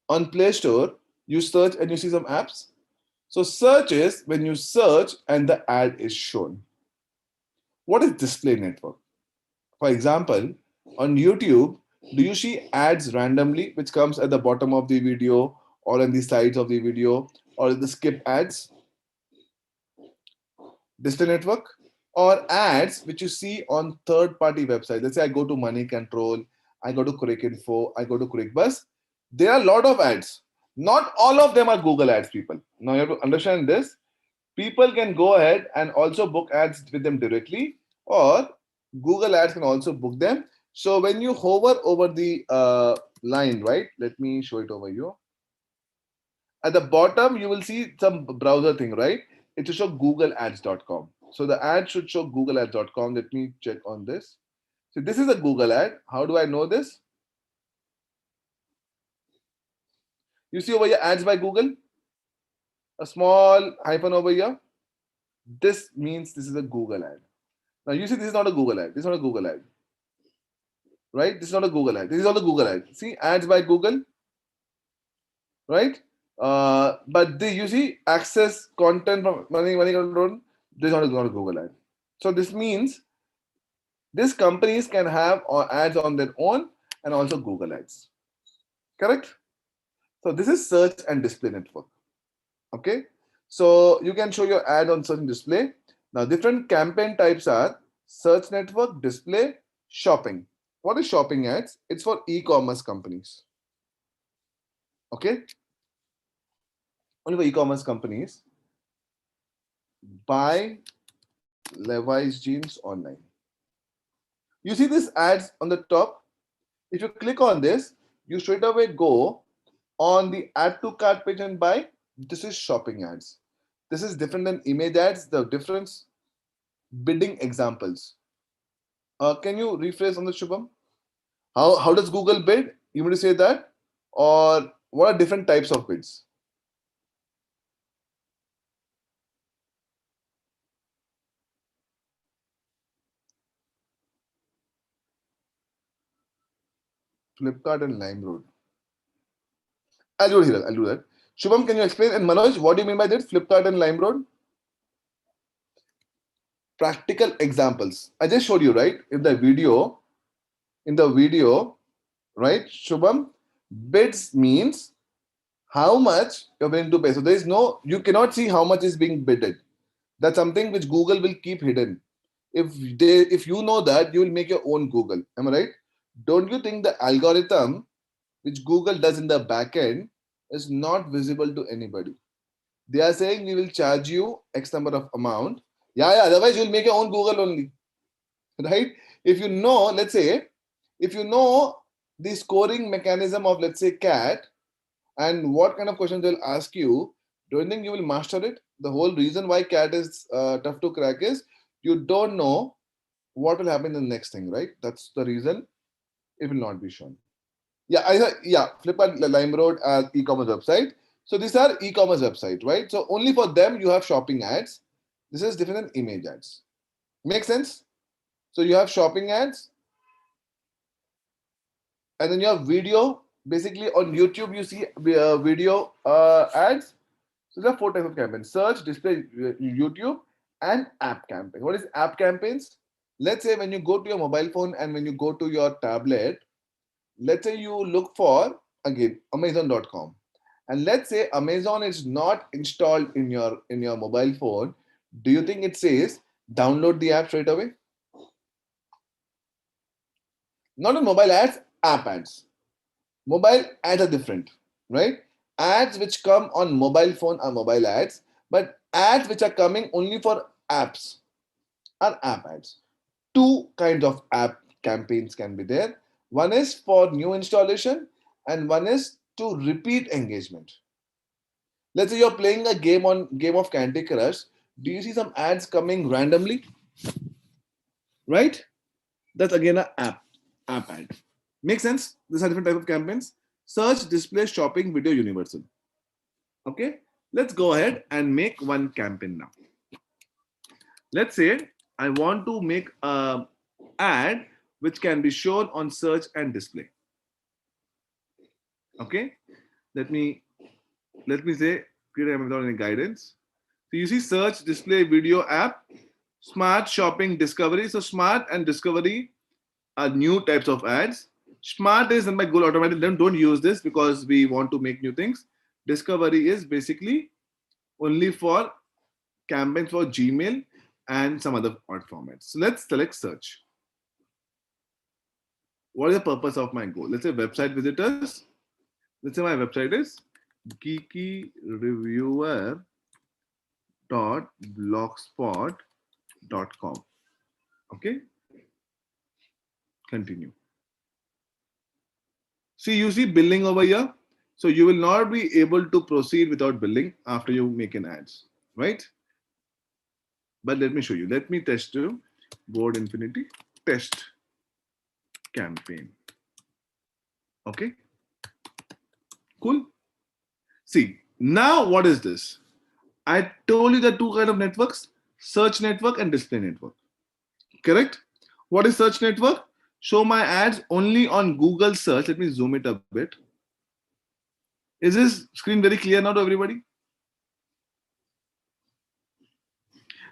On Play Store, you search and you see some apps. So search is when you search and the ad is shown. What is display network? For example, on YouTube, do you see ads randomly, which comes at the bottom of the video or on the sides of the video or the skip ads? Display network or ads which you see on third-party websites. Let's say I go to Money Control, I go to Quick I go to QuickBuzz. There are a lot of ads. Not all of them are Google ads, people. Now you have to understand this. People can go ahead and also book ads with them directly, or Google ads can also book them. So when you hover over the line, right? Let me show it over here. At the bottom, you will see some browser thing, right? It should show googleads.com. So the ad should show googleads.com. Let me check on this. So this is a Google ad. How do I know this? You see over here, ads by Google, a small hyphen over here. This means this is a Google ad. Now you see this is not a Google ad. This is not a Google ad. Right? This is not a Google ad. This is not a Google ad. See, ads by Google. Right? But you see, access content from money control. This is not a Google ad. So this means these companies can have ads on their own and also Google ads. Correct? So this is search and display network. Okay? So you can show your ad on search and display. Now different campaign types are search network, display, shopping. What is shopping ads? It's for e-commerce companies. Okay? only for e-commerce companies. Buy Levi's jeans online. You see this ads on the top? If you click on this, you straight away go on the add to cart page and buy. This is shopping ads. This is different than image ads. The difference, bidding examples. Can you rephrase on the Shubham? How does Google bid? You want to say that? Or what are different types of bids? Flipkart and Limeroad. I'll do it here. I'll do that. Shubham, can you explain? And Manoj, what do you mean by that? Flipkart and Limeroad? Practical examples. I just showed you, right? In the video, right? Shubham, bids means how much you're willing to pay. So there is no, you cannot see how much is being bidded. That's something which Google will keep hidden. If you know that, you will make your own Google. Am I right? Don't you think the algorithm which Google does in the back end is not visible to anybody? They are saying we will charge you X number of amount. Yeah, otherwise you'll make your own Google only. Right? If you know, let's say, if you know the scoring mechanism of, let's say, cat, and what kind of questions they'll ask you, don't you think you will master it? The whole reason why cat is tough to crack is you don't know what will happen in the next thing, right? That's the reason it will not be shown. Yeah, Flipkart, Limeroad are e-commerce website. So these are e-commerce website, right? So only for them you have shopping ads. This is different than image ads. Make sense? So you have shopping ads, and then you have video. Basically on YouTube you see video ads. So there are 4 types of campaigns: search, display, YouTube, and app campaign. What is app campaigns? Let's say when you go to your mobile phone and when you go to your tablet, let's say you look for, again, Amazon.com. And let's say Amazon is not installed in your mobile phone. Do you think it says download the app straight away? Not on mobile ads, app ads. Mobile ads are different, right? Ads which come on mobile phone are mobile ads, but ads which are coming only for apps are app ads. 2 kinds of app campaigns can be there. One is for new installation and one is to repeat engagement. Let's say you're playing a game of Candy Crush. Do you see some ads coming randomly? Right? That's again an app ad. Make sense? These are different type of campaigns. Search, display, shopping, video, universal. Okay, let's go ahead and make one campaign now. Let's say I want to make an ad which can be shown on search and display. Okay, let me say create without any guidance. So you see search, display, video, app, smart, shopping, discovery. So smart and discovery are new types of ads. Smart is done by Google automatically. Then don't use this because we want to make new things. Discovery is basically only for campaigns for Gmail and some other odd formats. So let's select search. What is the purpose of my goal? Let's say website visitors. Let's say my website is geekyreviewer.blogspot.com. Okay. Continue. See, you see billing over here. So you will not be able to proceed without billing after you make an ads, right? But let me show you. Let me test you. Board Infinity test campaign. Okay. Cool. See, now what is this? I told you the 2 kinds of networks, search network and display network. Correct? What is search network? Show my ads only on Google search. Let me zoom it a bit. Is this screen very clear now to everybody?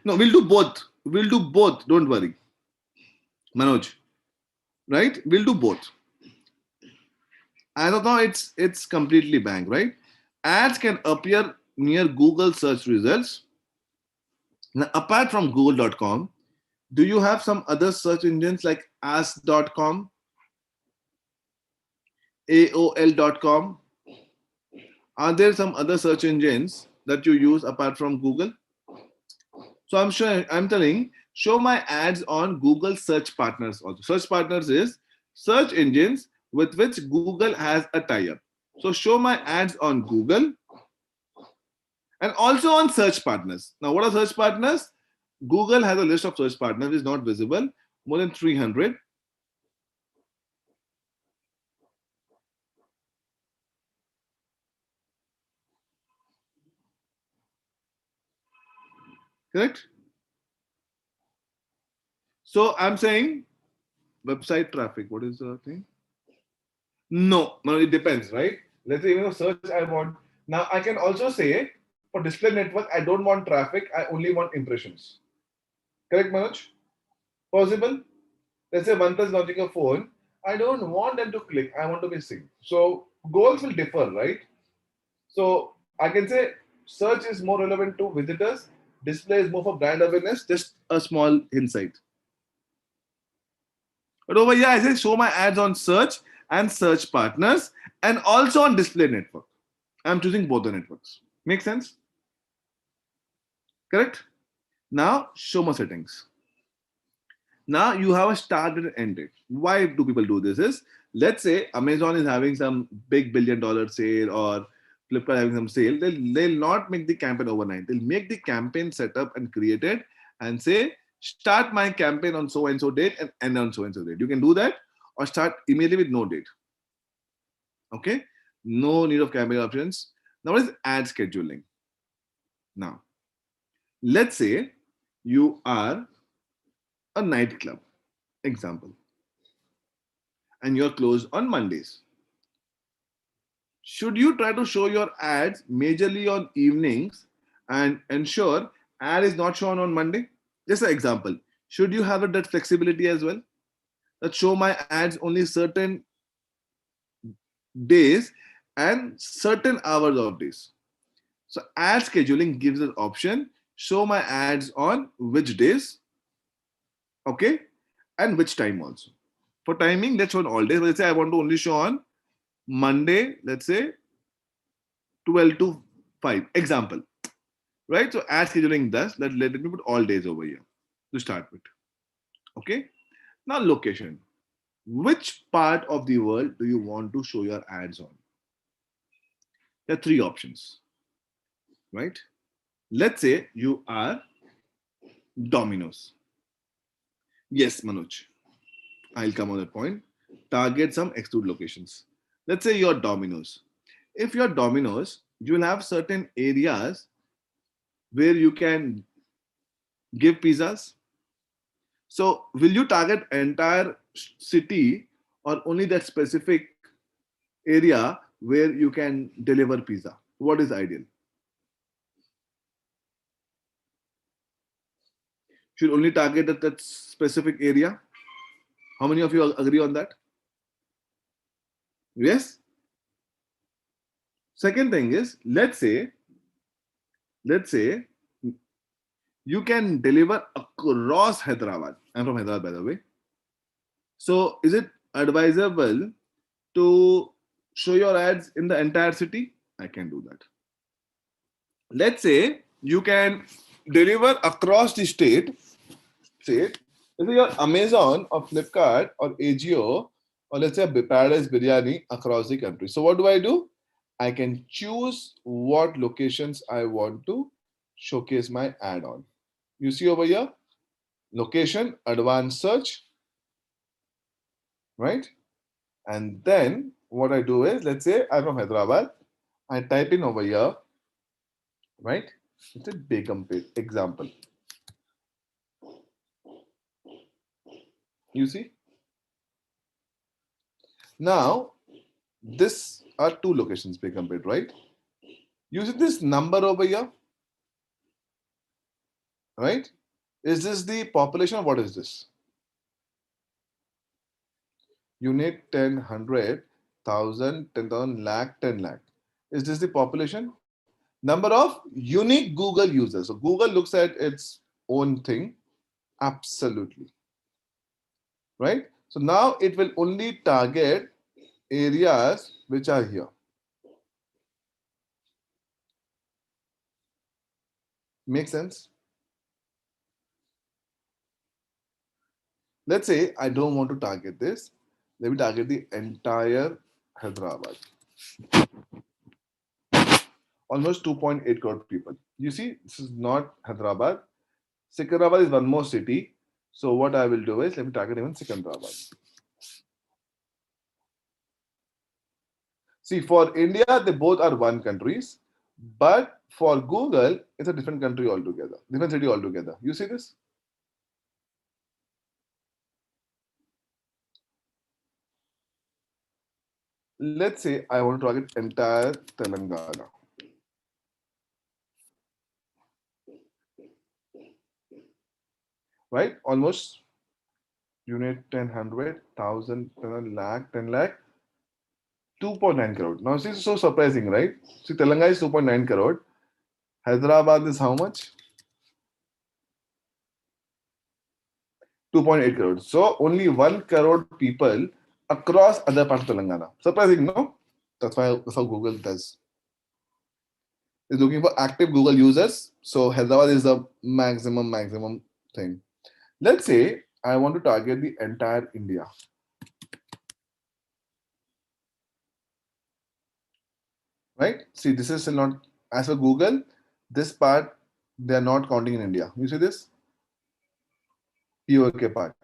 No, we'll do both. We'll do both. Don't worry. Manoj. Right? We'll do both. As of now, it's completely bang, right? Ads can appear near Google search results. Now, apart from google.com, do you have some other search engines like ask.com, aol.com, Are there some other search engines that you use apart from Google? So I'm telling, show my ads on Google Search Partners also. Search Partners is search engines with which Google has a tie-up. So show my ads on Google and also on Search Partners. Now, what are Search Partners? Google has a list of search partners, is not visible, more than 300. Correct? So I'm saying website traffic. What is the thing? No, it depends, right? Let's say even a search I want. Now I can also say for display network, I don't want traffic, I only want impressions. Correct, Manoj? Possible? Let's say one is launching a phone. I don't want them to click, I want to be seen. So goals will differ, right? So I can say search is more relevant to visitors, display is more for brand awareness, just a small insight. But over here, I say show my ads on search and search partners and also on display network. I'm choosing both the networks. Make sense? Correct? Now, show my settings. Now you have a start and end date. Why do people do this? Is let's say Amazon is having some big $1 billion sale or Flipkart having some sale. They'll not make the campaign overnight. They'll make the campaign set up and created and say start my campaign on so and so date and end on so and so date. You can do that or start immediately with no date. Okay, no need of campaign options. Now what is ad scheduling? Now let's say you are a nightclub, example, and you're closed on Mondays. Should you try to show your ads majorly on evenings and ensure ad is not shown on Monday? Just an example. Should you have that flexibility as well? That show my ads only certain days and certain hours of days. So ad scheduling gives an option, show my ads on which days, okay, and which time also. For timing, let's show on all days. Let's say I want to only show on Monday, let's say 12 to 5, example, right? So ad scheduling does, let me put all days over here to start with, okay? Now location. Which part of the world do you want to show your ads on? There are three options, right? Let's say you are Domino's. Yes, Manoj, I'll come on that point. Target some exclude locations. Let's say you're Domino's. If you're Domino's, you will have certain areas where you can give pizzas. So will you target entire city or only that specific area where you can deliver pizza? What is ideal? Should only target that specific area? How many of you agree on that? Yes. Second thing is, let's say you can deliver across Hyderabad. I'm from Hyderabad, by the way. So is it advisable to show your ads in the entire city? I can do that. Let's say you can deliver across the state. Say, let's say you're Amazon or Flipkart or AGO or let's say Paradise Biryani across the country. So what do? I can choose what locations I want to showcase my ad on. You see over here, location, advanced search, right? And then what I do is, let's say I'm from Hyderabad, I type in over here, right? It's a big example. You see? Now, this are two locations big compared, right? You see this number over here, right? Is this the population or what is this? Unit 10, 100, 1000, 10,000, lakh, 10 lakh. Is this the population? Number of unique Google users. So Google looks at its own thing. Absolutely. Right? So now it will only target areas which are here. Make sense? Let's say I don't want to target this. Let me target the entire Hyderabad. Almost 2.8 crore people. You see, this is not Hyderabad. Secunderabad is one more city. So what I will do is, let me target even Secunderabad. See, for India, they both are one countries, but for Google, it's a different country altogether, different city altogether. You see this? Let's say I want to target entire Telangana. Right? Almost unit 10, 100, 1000, 10 lakh, 10 lakh, 2.9 crore. Now, this is so surprising, right? See, Telangana is 2.9 crore. Hyderabad is how much? 2.8 crore. So, only 1 crore people across other parts of Telangana. Surprising, no? That's how Google does. It's looking for active Google users. So, Hyderabad is the maximum thing. Let's say I want to target the entire India. Right? See, this is still not, as for Google, this part, they are not counting in India. You see this? POK part.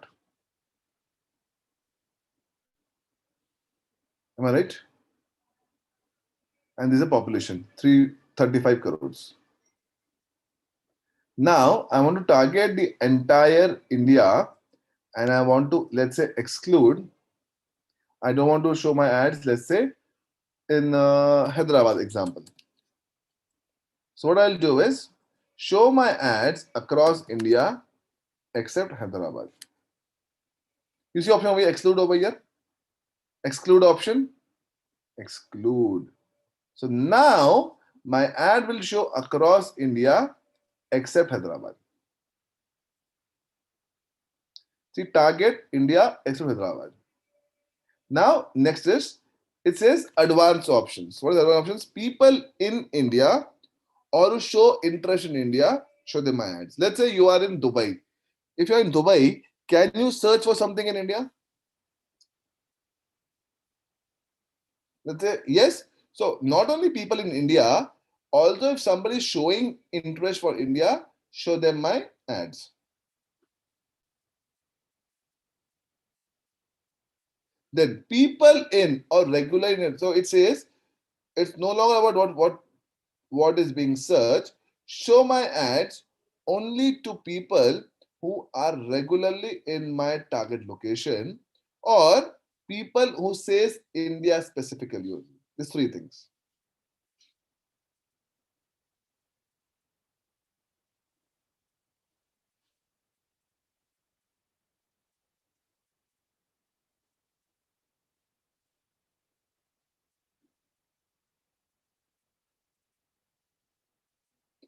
Am I right? And this is a population, 335 crores. Now, I want to target the entire India and I want to, let's say, exclude. I don't want to show my ads, let's say, in Hyderabad example. So what I'll do is show my ads across India except Hyderabad. You see option over here, exclude over here? Exclude option, exclude. So now my ad will show across India except Hyderabad. See, target India except Hyderabad. Now, next is, it says advanced options. What are the advanced options? People in India or who show interest in India, show them my ads. Let's say you are in Dubai. If you're in Dubai, can you search for something in India? Let's say yes. So not only people in India, also if somebody is showing interest for India, show them my ads. Then people in or regular in. So it says it's no longer about what is being searched. Show my ads only to people who are regularly in my target location or people who says India specifically. These three things.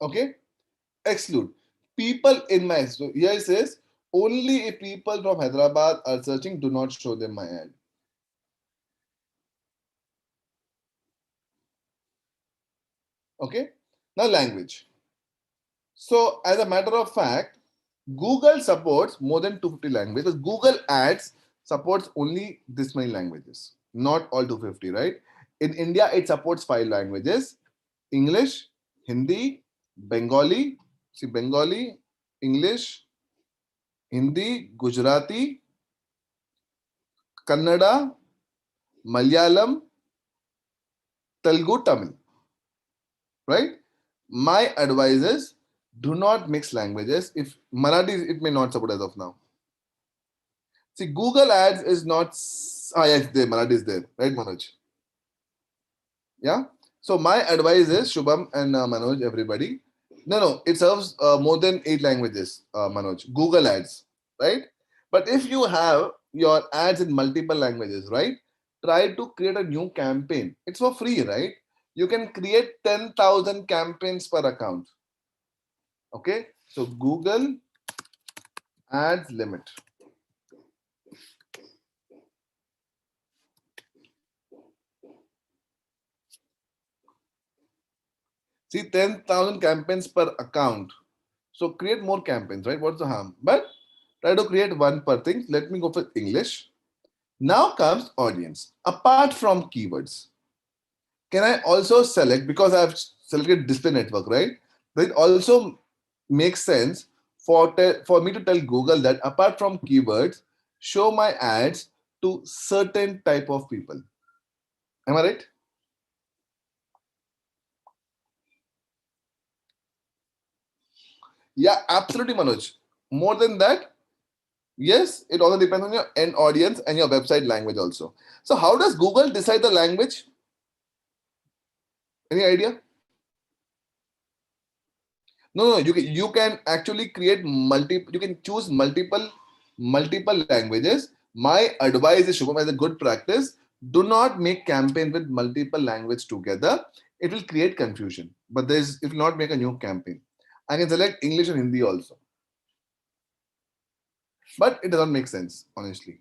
Okay, exclude people in my. So here it says only if people from Hyderabad are searching, do not show them my ad. Okay, now language. So as a matter of fact, Google supports more than 250 languages. Google Ads supports only this many languages, not all 250, right? In India, it supports 5 languages: English, Hindi, Bengali, see Bengali, English, Hindi, Gujarati, Kannada, Malayalam, Telugu, Tamil, right? My advice is do not mix languages. If Marathi, it may not support as of now. See, Google Ads is not. Ah, yes, there. Marathi is there, right, Manoj? Yeah. So my advice is Shubham and Manoj, everybody. No, it serves more than 8 languages, Manoj. Google Ads, right? But if you have your ads in multiple languages, right? Try to create a new campaign. It's for free, right? You can create 10,000 campaigns per account. Okay. So Google Ads limit. See, 10,000 campaigns per account. So create more campaigns, right? What's the harm? But try to create one per thing. Let me go for English. Now comes audience. Apart from keywords, can I also select, because I've selected display network, right? But it also makes sense for me to tell Google that apart from keywords, show my ads to certain type of people. Am I right? Yeah, absolutely, Manoj. More than that, yes, it also depends on your end audience and your website language also. So how does Google decide the language? Any idea? No, you can actually create you can choose multiple languages. My advice is, Shubham, as a good practice, do not make campaign with multiple language together. It will create confusion. But it will not make a new campaign. I can select English and Hindi also, but it doesn't make sense, honestly.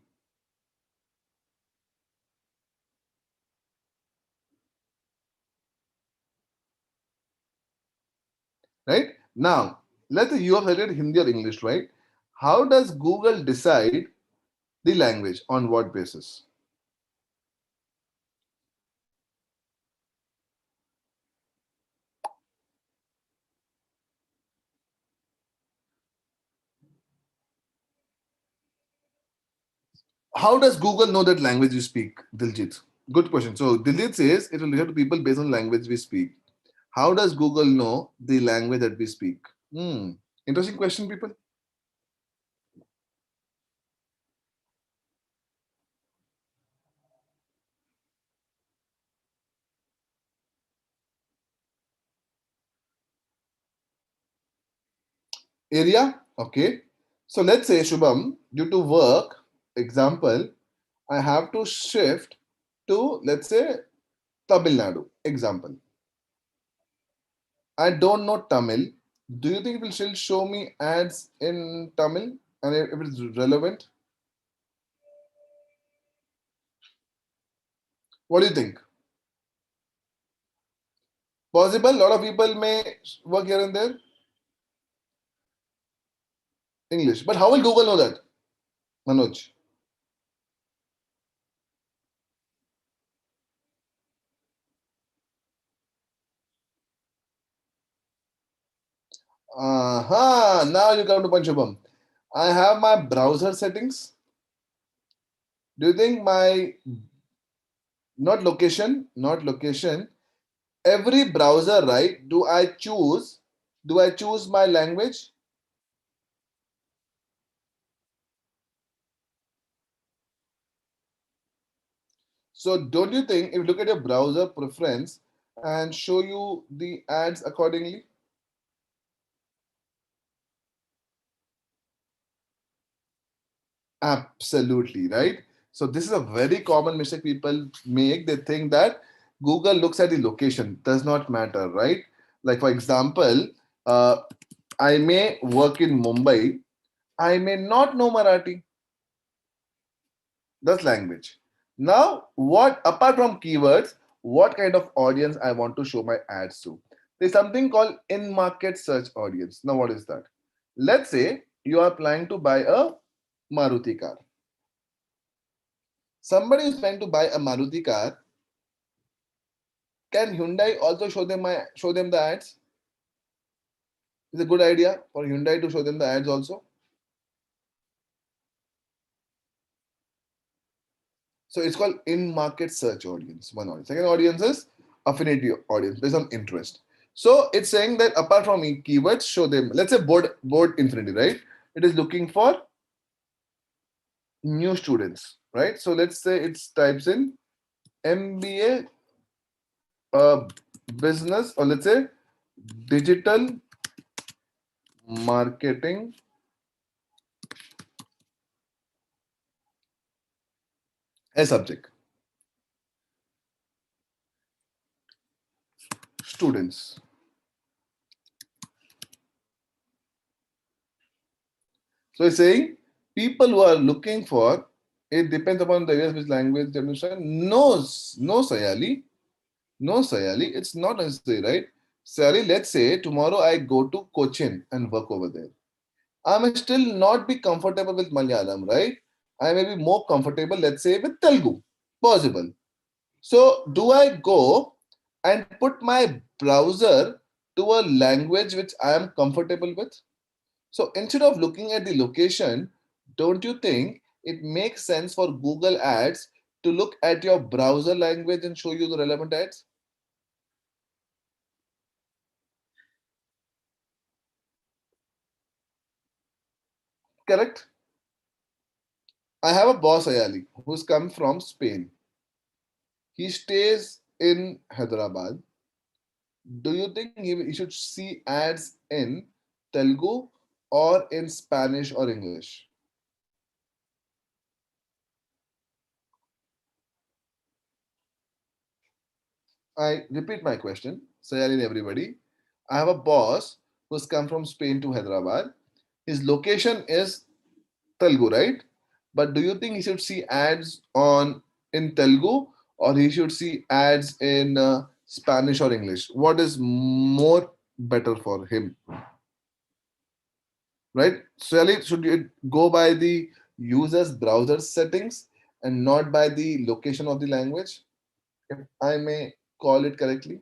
Right? Now, let's say you have selected Hindi or English, right? How does Google decide the language? On what basis? How does Google know that language you speak, Diljit? Good question. So Diljit says it will refer to people based on language we speak. How does Google know the language that we speak? Hmm. Interesting question, people. Area? Okay. So let's say, Shubham, due to work, example, I have to shift to, let's say, Tamil Nadu, example. I don't know Tamil. Do you think it will still show me ads in Tamil? And if it's relevant, what do you think? Possible? A lot of people may work here and there. English. But how will Google know that, Manoj? Now you come to Panchapam. I have my browser settings. Do you think my not location, every browser, right? Do I choose my language? So don't you think if you look at your browser preference and show you the ads accordingly? Absolutely, right? So this is a very common mistake people make. They think that Google looks at the location, does not matter, right? Like for example, uh, I may work in Mumbai, I may not know Marathi. That's language. Now, what apart from keywords, what kind of audience I want to show my ads to? There's something called in-market search audience. Now, what is that? Let's say you are planning to buy a Maruti car. Somebody is planning to buy a Maruti car. Can Hyundai also show them the ads? It's a good idea for Hyundai to show them the ads also. So it's called in-market search audience. One audience. Second audience is affinity audience based on interest. So it's saying that apart from keywords, show them. Let's say board infinity, right? It is looking for new students, right? So let's say it types in MBA business, or let's say digital marketing as subject. Students. So it's saying people who are looking for, it depends upon the areas which language they understand. No, Sayali. No, Sayali. It's not necessary, right? Sally, let's say tomorrow I go to Cochin and work over there. I may still not be comfortable with Malayalam, right? I may be more comfortable, let's say, with Telugu. Possible. So, do I go and put my browser to a language which I am comfortable with? So, instead of looking at the location, don't you think it makes sense for Google Ads to look at your browser language and show you the relevant ads? Correct? I have a boss, Ayali, who's come from Spain. He stays in Hyderabad. Do you think he should see ads in Telugu or in Spanish or English? I repeat my question, Sayalin everybody. I have a boss who's come from Spain to Hyderabad. His location is Telugu, right? But do you think he should see ads on in Telugu or he should see ads in Spanish or English? What is more better for him, right? Sayali, should you go by the user's browser settings and not by the location of the language, if I may call it correctly?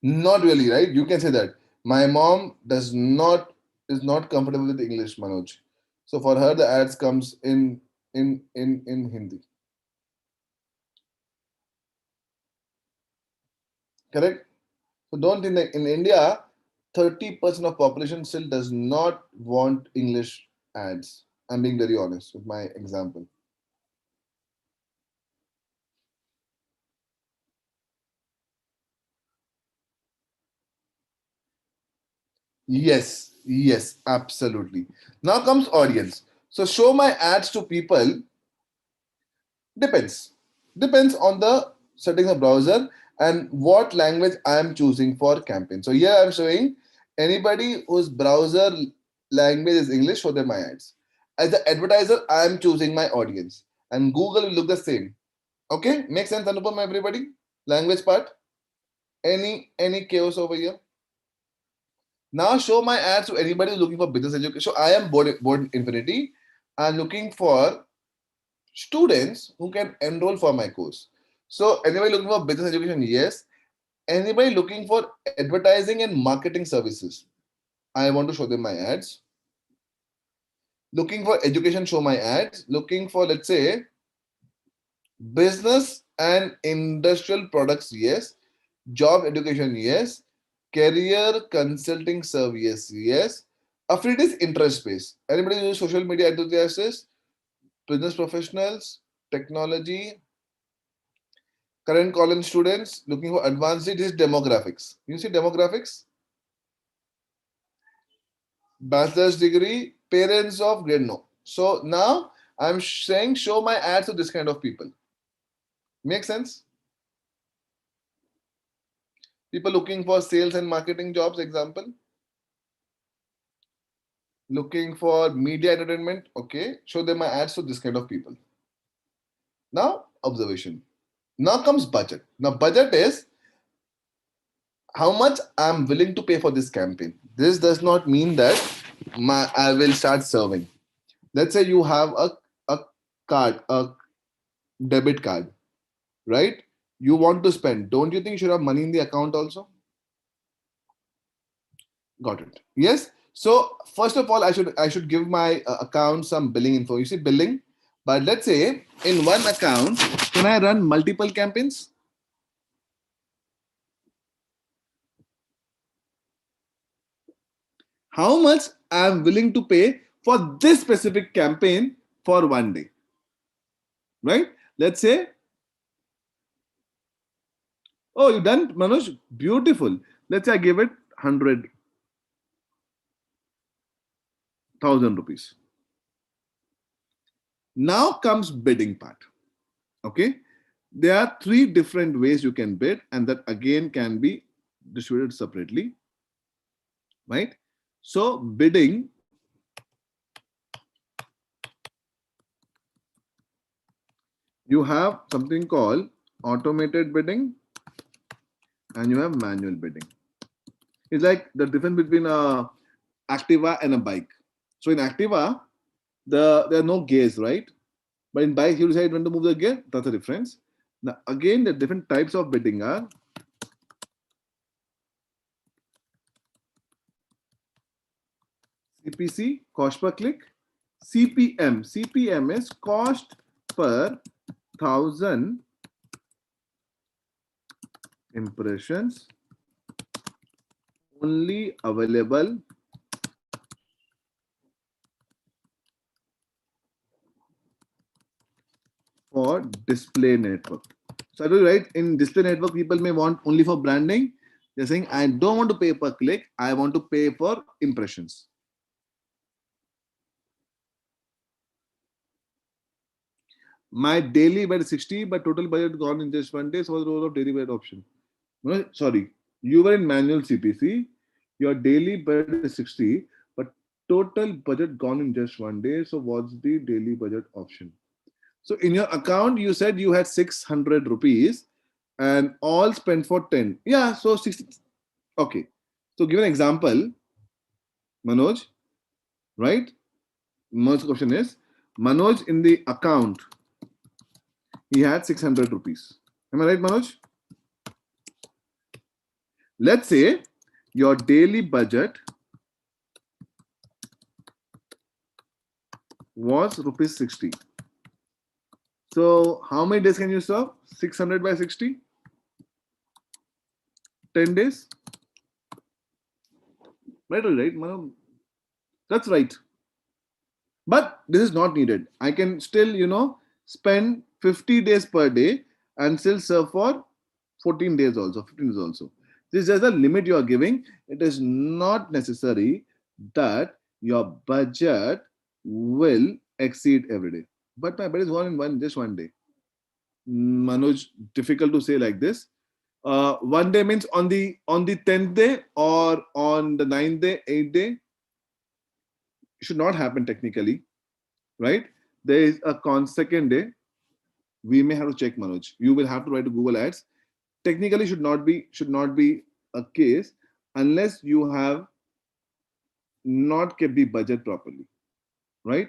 Not really, right? You can say that. My mom does not is not comfortable with English, Manoj. So for her, the ads comes in Hindi. Correct. So don't think that in India, 30% of population still does not want English ads. I'm being very honest with my example. Yes, yes, absolutely. Now comes audience. So show my ads to people depends. Depends on the settings of browser and what language I am choosing for campaign. So here I'm showing anybody whose browser language is English, show them my ads. As the advertiser, I am choosing my audience. And Google will look the same. Okay, makes sense, Anupam, everybody? Language part. Any chaos over here? Now show my ads to anybody who's looking for business education. So I am board Infinity. I'm looking for students who can enroll for my course. So anybody looking for business education? Yes. Anybody looking for advertising and marketing services? I want to show them my ads. Looking for education, show my ads. Looking for, let's say, business and industrial products? Yes. Job education? Yes. Career consulting service? Yes. After it is interest based. Anybody use social media enthusiasts, business professionals, technology, current college students looking for advanced, it is demographics. You see demographics? Bachelor's degree, parents of grade no. So now I'm saying show my ads to this kind of people. Make sense? People looking for sales and marketing jobs, example. Looking for media entertainment, okay. Show them my ads to this kind of people. Now, observation. Now comes budget. Now, budget is how much I'm willing to pay for this campaign. This does not mean that I will start serving. Let's say you have a card, a debit card, right? You want to spend. Don't you think you should have money in the account also? Got it. Yes. So first of all, I should give my account some billing info. You see billing, but let's say in one account, can I run multiple campaigns? How much I'm willing to pay for this specific campaign for one day, right? Let's say, oh, you done, Manoj? Beautiful. Let's say I give it 100,000 rupees. Now comes bidding part. Okay. There are three different ways you can bid, and that again can be distributed separately, right? So bidding, you have something called automated bidding and you have manual bidding. It's like the difference between a Activa and a bike. So in Activa, there are no gears, right? But in bike, you decide when to move the gear. That's the difference. Now, again, the different types of bidding are CPC, cost per click, CPM. CPM is cost per thousand impressions only available for display network. So I do right in display network, people may want only for branding. They're saying, I don't want to pay per click, I want to pay for impressions. My daily budget is 60, but total budget gone in just 1 day. So what's the role of daily budget option? No, sorry, you were in manual CPC. Your daily budget is 60, but total budget gone in just 1 day. So what's the daily budget option? So in your account, you said you had 600 rupees and all spent for 10. Yeah, so 60. Okay. So give an example, Manoj, right? Manoj's question is, Manoj in the account, he had 600 rupees. Am I right, Manoj? Let's say your daily budget was rupees 60. So how many days can you serve? 600 by 60? 10 days? Right, Manoj? That's right. But this is not needed. I can still, spend 50 days per day and still serve for 14 days also, 15 days also. This is just a limit you are giving. It is not necessary that your budget will exceed every day. But my budget is just 1 day. Manoj, difficult to say like this. 1 day means on the 10th day or on the 9th day, 8th day. It should not happen technically, right? There is a second day. We may have to check, Manoj. You will have to write to Google Ads. Technically, should not be a case unless you have not kept the budget properly, right?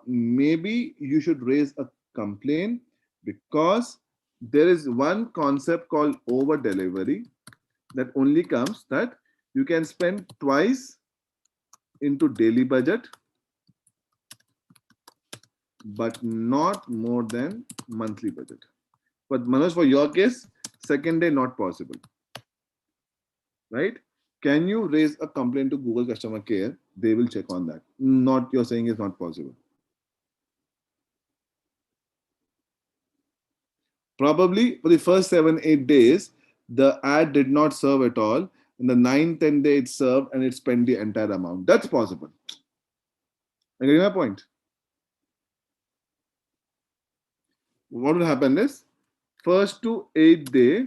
Maybe you should raise a complaint because there is one concept called over delivery that only comes that you can spend twice into daily budget but not more than monthly budget. But Manoj, for your case, second day not possible, right? Can you raise a complaint to Google customer care? They will check on that. Not you're saying is not possible. Probably for the first 7-8 days, the ad did not serve at all. In the 9-10 day, it served and it spent the entire amount. That's possible. I get my point. What will happen is first to 8th day,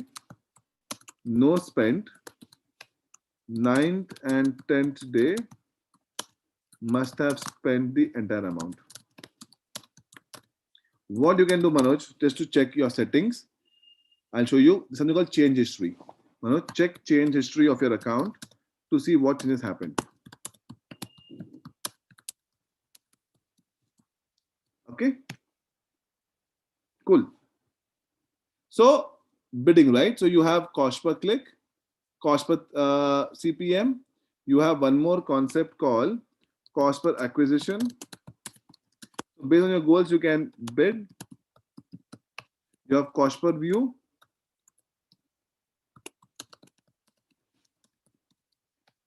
no spent. 9th and 10th day must have spent the entire amount. What you can do, Manoj, just to check your settings, I'll show you something called change history. Manoj, check change history of your account to see what changes happened. Okay, cool. So bidding, right? So you have cost per click, cost per CPM. You have one more concept called cost per acquisition. Based on your goals, you can bid. You have cost per view.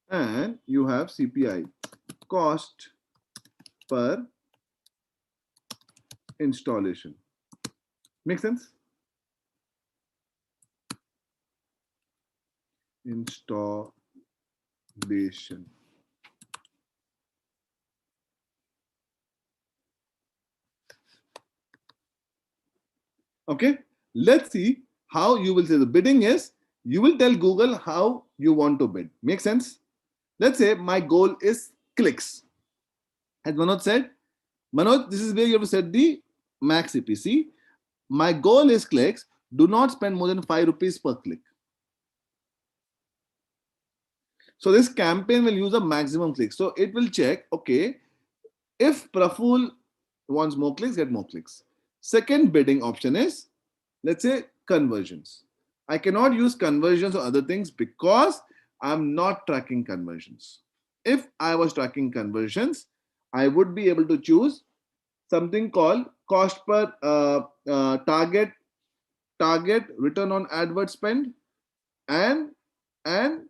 And you have CPI, cost per installation. Make sense? Installation. Okay, let's see how you will say the bidding is You will tell Google how you want to bid. Make sense? Let's say my goal is clicks. As Manoj said, Manoj, this is where you have to set the max CPC. My goal is clicks. Do not spend more than 5 rupees per click. So this campaign will use a maximum clicks. So it will check, okay, if Prafull wants more clicks, get more clicks. Second bidding option is, let's say, conversions. I cannot use conversions or other things because I'm not tracking conversions. If I was tracking conversions, I would be able to choose something called cost per target return on advert spend and and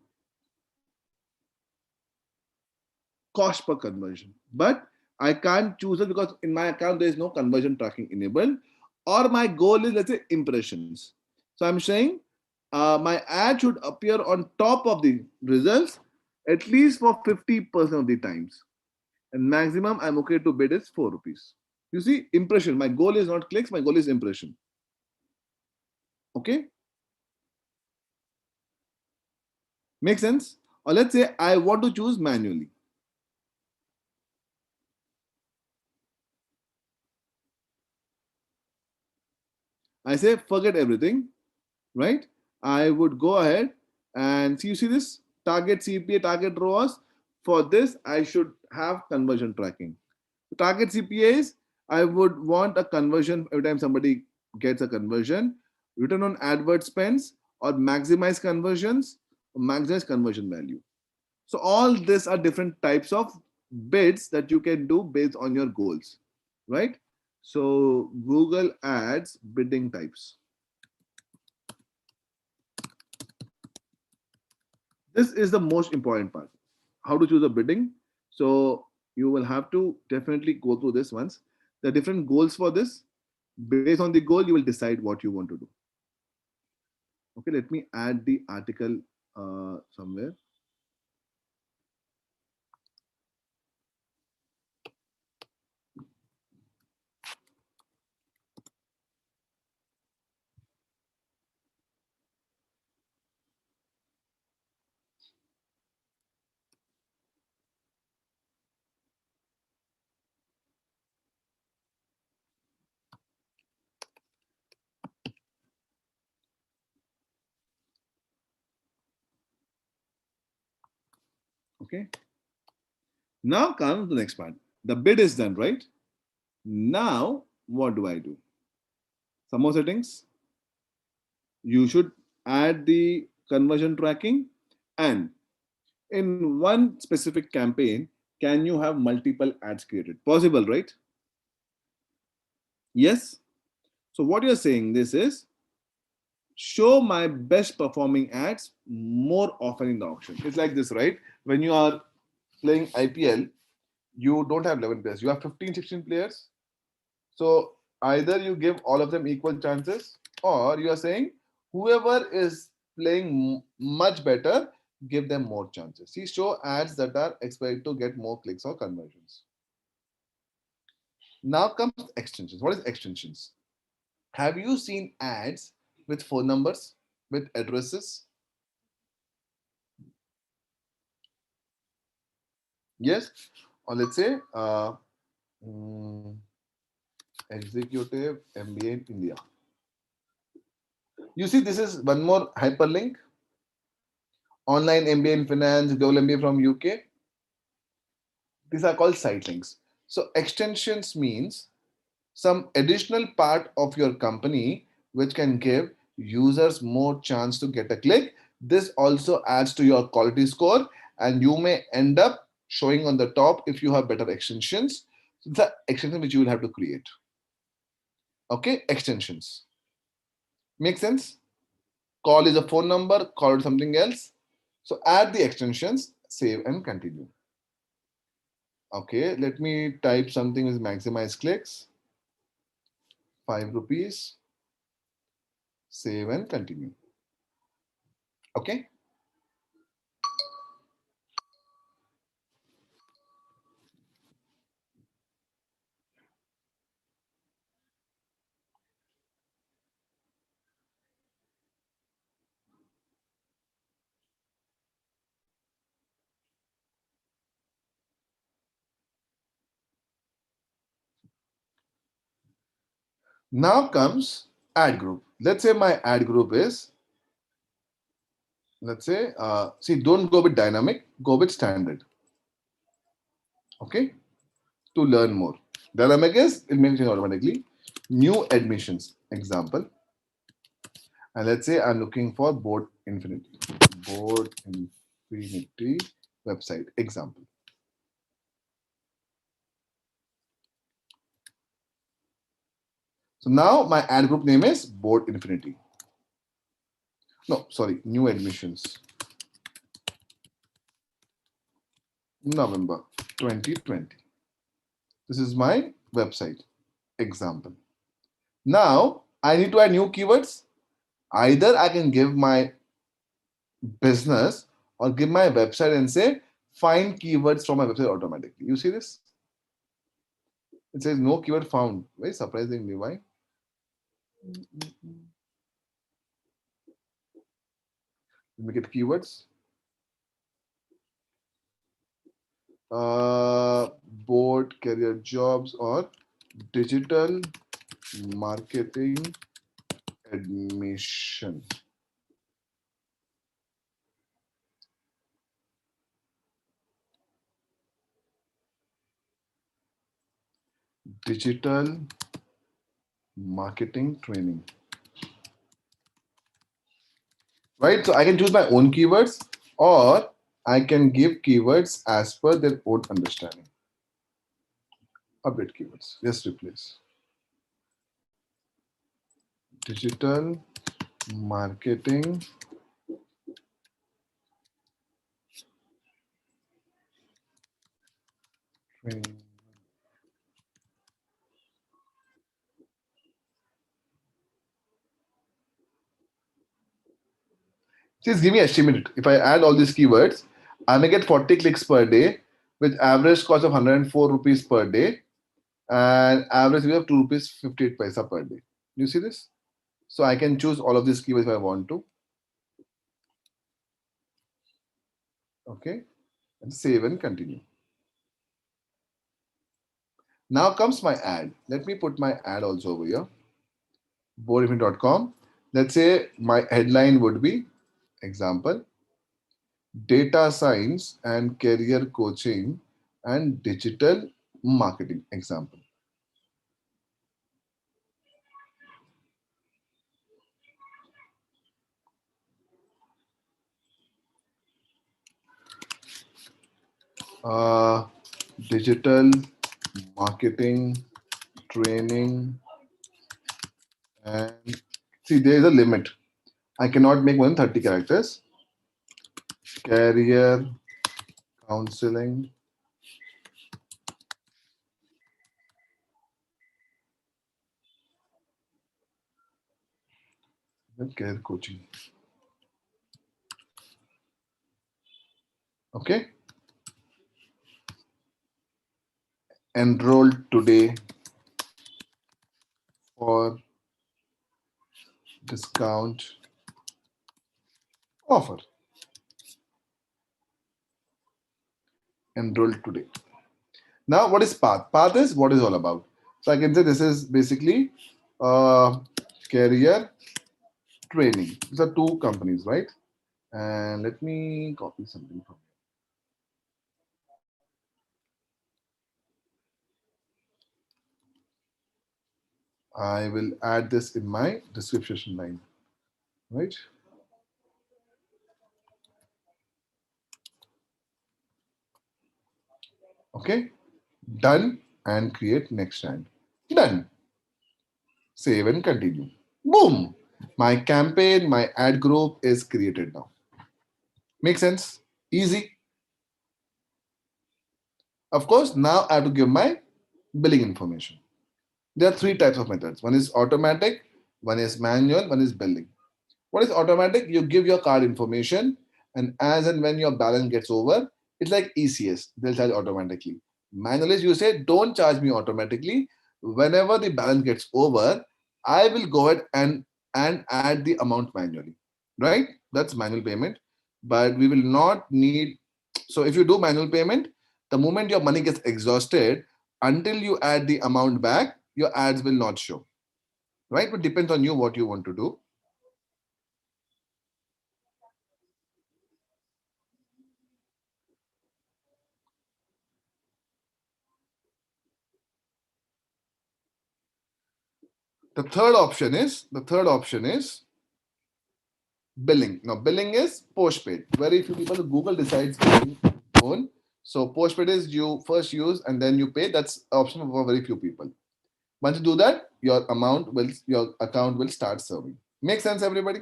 cost per conversion. But I can't choose it because in my account there is no conversion tracking enabled, or my goal is, let's say, impressions. So I'm saying my ad should appear on top of the results at least for 50% of the times, and maximum I'm okay to bid is 4 rupees. You see, impression. My goal is not clicks, my goal is impression. Okay, make sense? Or let's say I want to choose manually. I say forget everything, right? I would go ahead and see, you see this target CPA, target ROAS. For this, I should have conversion tracking. The target CPA is, I would want a conversion every time somebody gets a conversion, return on advert spends, or maximize conversions, or maximize conversion value. So all these are different types of bids that you can do based on your goals, right? So Google Ads bidding types. This is the most important part. How to choose a bidding. So you will have to definitely go through this once. There are different goals for this. Based on the goal, you will decide what you want to do. Okay, let me add the article somewhere. Okay. Now comes the next part. The bid is done, right? Now, what do I do? Some more settings. You should add the conversion tracking, and in one specific campaign, can you have multiple ads created? Possible, right? Yes. So what you're saying this is, show my best performing ads more often in the auction. It's like this, right? When you are playing IPL, you don't have 11 players, you have 15, 16 players. So either you give all of them equal chances, or you are saying whoever is playing much better, give them more chances. See, show ads that are expected to get more clicks or conversions. Now comes extensions. What is extensions? Have you seen ads with phone numbers, with addresses? Yes. Or let's say mm, executive MBA in India. You see, this is one more hyperlink. Online MBA in finance, global MBA from UK. These are called site links. So extensions means some additional part of your company which can give users more chance to get a click. This also adds to your quality score, and you may end up showing on the top if you have better extensions. So the extension which you will have to create. Okay, extensions. Make sense? Call is a phone number, call is something else. So add the extensions, save and continue. Okay, let me type something with maximize clicks. 5 rupees. Save and continue. Okay. Now comes ad group. Let's say my ad group is, let's say, see, don't go with dynamic, go with standard. Okay, to learn more. Dynamic is it makes it automatically. New admissions example, and let's say I'm looking for Board Infinity. Board Infinity website example. So now my ad group name is Board Infinity. No, sorry, new admissions. November 2020. This is my website example. Now I need to add new keywords. Either I can give my business or give my website and say find keywords from my website automatically. You see this? It says no keyword found. Very surprisingly, why? Make it keywords. Board career jobs or digital marketing admission. Digital marketing training. Right? So I can choose my own keywords or I can give keywords as per their own understanding. Update keywords. Just replace. Digital marketing training. Just give me estimate. If I add all these keywords, I may get 40 clicks per day with average cost of 104 rupees per day and average we have 2 rupees 58 paisa per day. You see this? So I can choose all of these keywords if I want to. Okay, and save and continue. Now comes my ad. Let me put my ad also over here. boardinfinity.com. Let's say my headline would be example data science and career coaching and digital marketing example. Digital marketing training, and see there is a limit. I cannot make more than 30 characters. Career counseling and career coaching. Okay. Enroll today for discount offer. Enroll today. Now, what is path? Path is what is all about. So I can say this is basically career training. These are two companies, right? And let me copy something from here. I will add this in my description line, right? Okay, done and create next hand. Done. Save and continue. Boom. My campaign, my ad group is created now. Make sense? Easy. Of course, now I have to give my billing information. There are three types of methods. One is automatic, one is manual, one is billing. What is automatic? You give your card information, and as and when your balance gets over, it's like ECS, they'll charge automatically. Manual is you say, don't charge me automatically. Whenever the balance gets over, I will go ahead and add the amount manually. Right? That's manual payment. But we will not need, so if you do manual payment, the moment your money gets exhausted, until you add the amount back, your ads will not show. right? But depends on you what you want to do. The third option is billing. Now, billing is postpaid. Very few people, Google decides billing on. So postpaid is you first use and then you pay. That's option for very few people. Once you do that, your account will start serving. Make sense, everybody?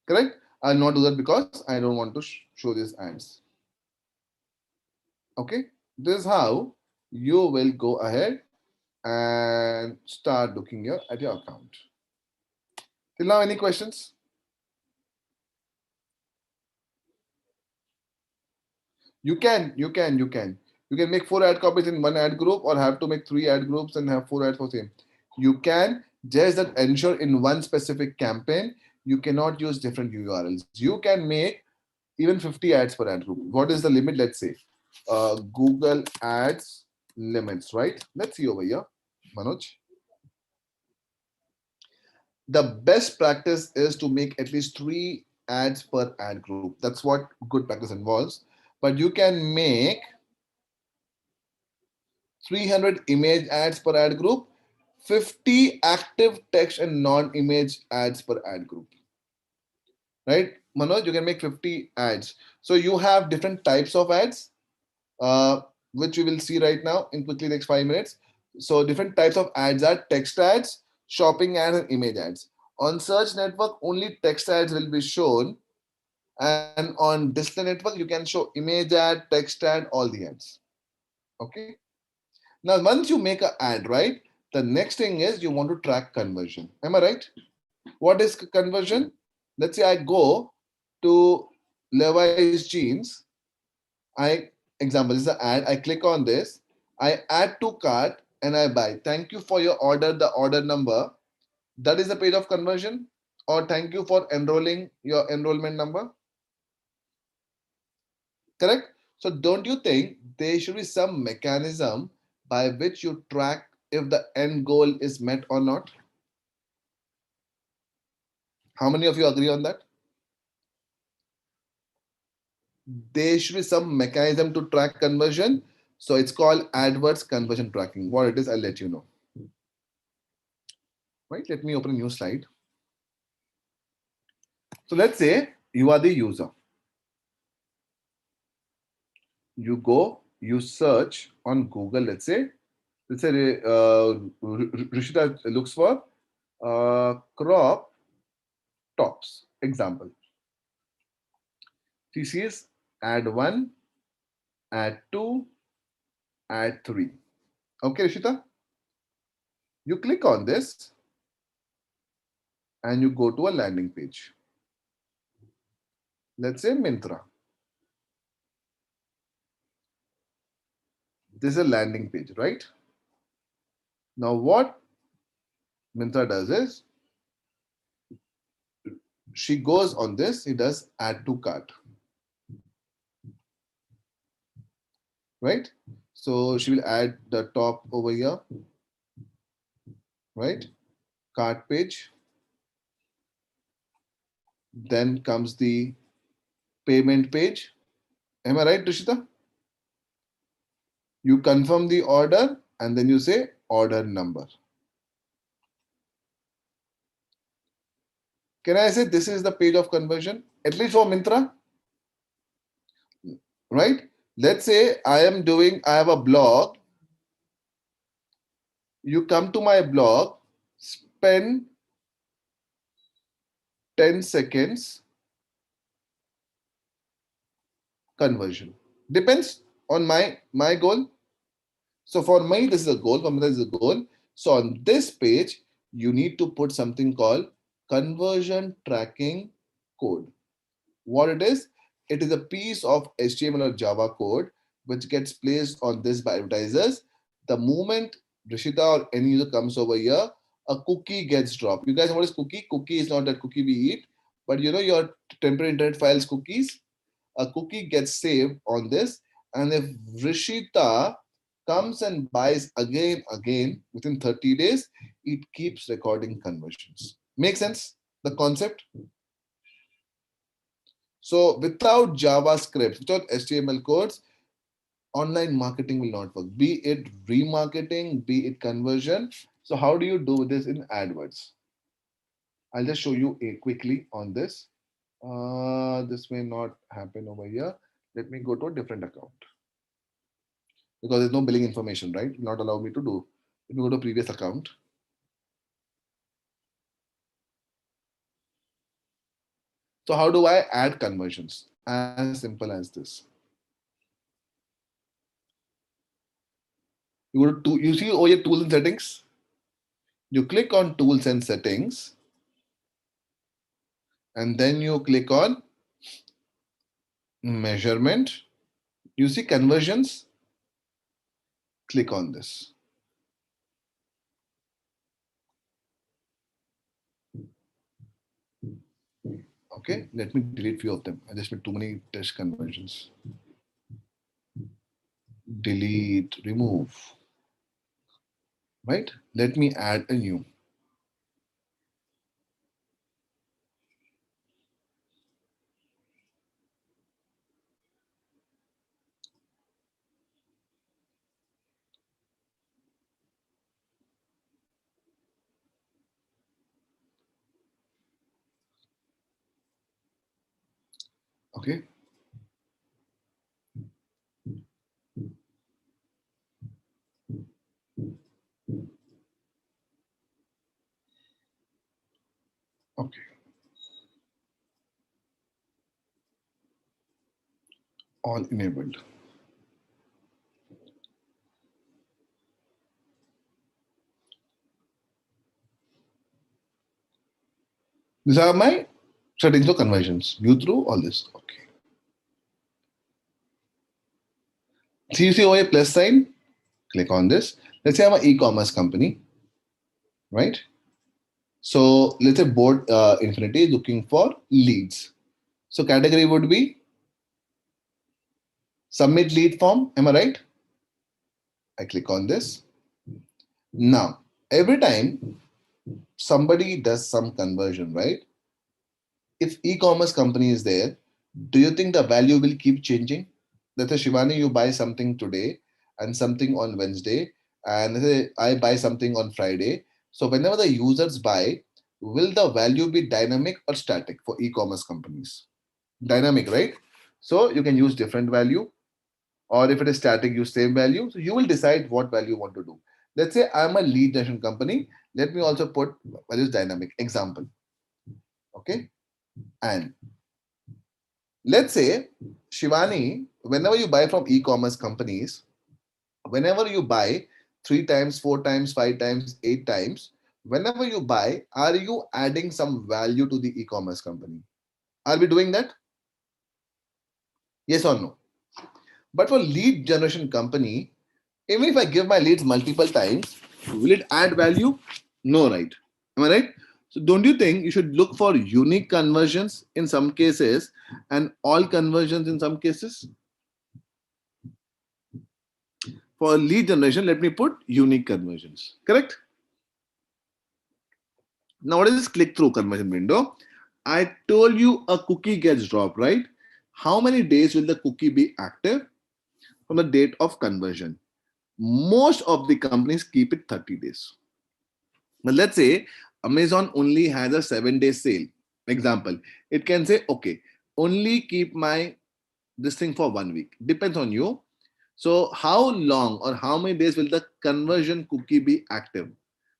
Correct? I'll not do that because I don't want to show these ads. Okay, this is how you will go ahead and start looking at your account. Till now, any questions? You can make 4 ad copies in one ad group, or have to make 3 ad groups and have 4 ads for same. You can just that ensure in one specific campaign you cannot use different URLs. You can make even 50 ads per ad group. What is the limit? Let's say Google Ads limits, right? Let's see over here, Manoj. The best practice is to make at least 3 ads per ad group. That's what good practice involves. But you can make 300 image ads per ad group, 50 active text and non-image ads per ad group. Right, Manoj? You can make 50 ads. So you have different types of ads, which we will see right now in quickly next 5 minutes. So different types of ads are text ads, shopping ads, and image ads. On search network, only text ads will be shown, and on display network, you can show image ad, text ad, all the ads. Okay. Now, once you make an ad, right, the next thing is you want to track conversion. Am I right? What is conversion? Let's say I go to Levi's jeans. I example this is an ad. I click on this. I add to cart and I buy. Thank you for your order. The order number. That is the page of conversion. Or thank you for enrolling your enrollment number. Correct? So don't you think there should be some mechanism by which you track if the end goal is met or not? How many of you agree on that? There should be some mechanism to track conversion. So it's called AdWords conversion tracking. What it is, I'll let you know. Right? Let me open a new slide. So let's say you are the user. You go, you search on Google, let's say Rishita looks for crop tops, example. She sees ad 1, ad 2, ad 3. Okay, Rishita? You click on this and you go to a landing page. Let's say Myntra. This is a landing page, right? Now what Myntra does is, she goes on this, he does add to cart. Right? So she will add the top over here, right? Cart page. Then comes the payment page. Am I right, Rishita? You confirm the order and then you say order number. Can I say this is the page of conversion? At least for Myntra, right? Let's say I have a blog. You come to my blog, spend 10 seconds conversion. Depends on my goal. So for me, this is a goal. For me, this is a goal. So on this page, you need to put something called conversion tracking code. What it is a piece of HTML or Java code which gets placed on this by advertisers. The moment Rishita or any user comes over here, a cookie gets dropped. You guys know what is cookie? Cookie is not that cookie we eat, but you know your temporary internet files cookies. A cookie gets saved on this, and if Rishita comes and buys again within 30 days, it keeps recording conversions. Make sense? The concept? So without JavaScript, without HTML codes, online marketing will not work. Be it remarketing, be it conversion. So how do you do this in AdWords? I'll just show you quickly on this. This may not happen over here. Let me go to a different account because there's no billing information, right? It will not allow me to do. Let me go to previous account. So how do I add conversions? As simple as this. You see over here tools and settings. You click on tools and settings, and then you click on measurement. You see conversions. Click on this. Okay, let me delete few of them. I just made too many test conversions. Delete, remove. Right? Let me add a new. Okay. Okay. All enabled. These are my settings for conversions. View through all this. Okay. See, you see over a plus sign? Click on this. Let's say I'm an e-commerce company, right? So let's say Board Infinity is looking for leads. So category would be submit lead form. Am I right? I click on this. Now, every time somebody does some conversion, right? If e-commerce company is there, do you think the value will keep changing? Let's say Shivani, you buy something today and something on Wednesday, and let's say I buy something on Friday. So whenever the users buy, will the value be dynamic or static for e-commerce companies? Dynamic, right? So you can use different value, or if it is static, use same value. So you will decide what value you want to do. Let's say I'm a lead generation company. Let me also put values dynamic example. Okay. And let's say, Shivani, whenever you buy from e-commerce companies, whenever you buy 3 times, 4 times, 5 times, 8 times, whenever you buy, are you adding some value to the e-commerce company? Are we doing that? Yes or no? But for lead generation company, even if I give my leads multiple times, will it add value? No, right? Am I right? So don't you think you should look for unique conversions in some cases and all conversions in some cases? For lead generation, let me put unique conversions. Correct? Now, what is this click-through conversion window? I told you a cookie gets dropped, right? How many days will the cookie be active from the date of conversion? Most of the companies keep it 30 days. But let's say Amazon only has a 7-day sale. Example, it can say, okay, only keep my this thing for 1 week. Depends on you. So how long or how many days will the conversion cookie be active?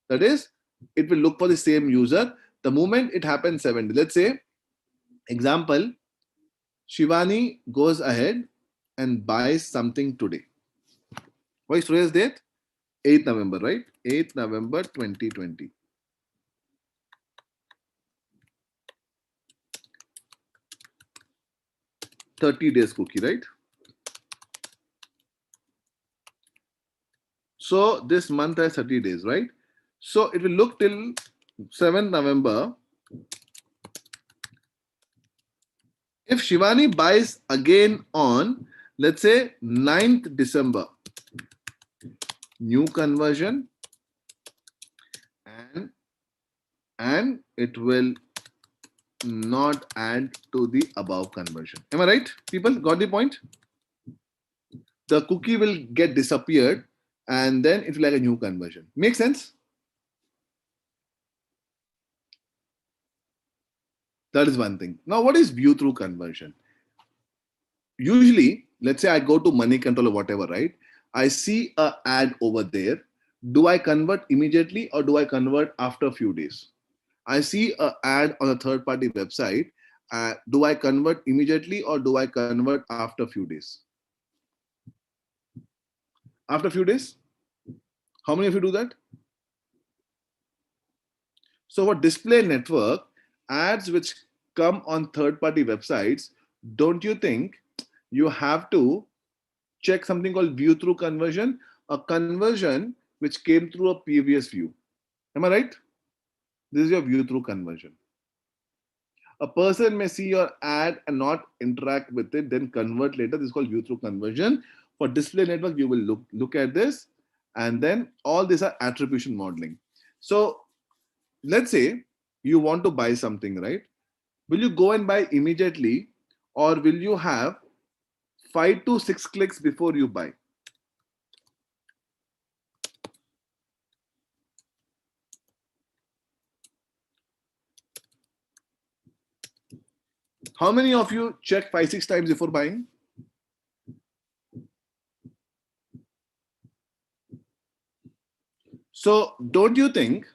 That is, it will look for the same user. The moment it happens 7 days. Let's say, example, Shivani goes ahead and buys something today. What is today's date? 8th November, right? 8th November 2020. 30 days cookie, right? So this month has 30 days, right? So it will look till 7th November. If Shivani buys again on, let's say, 9th December, new conversion, and it will not add to the above conversion. Am I right? People got the point? The cookie will get disappeared and then it will like a new conversion. Make sense? That is one thing. Now, what is view through conversion? Usually, let's say I go to money control or whatever, right? I see a ad over there. Do I convert immediately or do I convert after a few days? I see a ad on a third party website. Do I convert immediately or do I convert after a few days? After a few days? How many of you do that? So for display network, ads which come on third party websites, don't you think you have to check something called view through conversion, a conversion which came through a previous view? Am I right? This is your view through conversion. A person may see your ad and not interact with it, then convert later. This is called view through conversion. For display network, you will look at this, and then all these are attribution modeling. So let's say you want to buy something, right? Will you go and buy immediately, or will you have 5 to 6 clicks before you buy? How many of you check 5-6 times before buying? So don't you think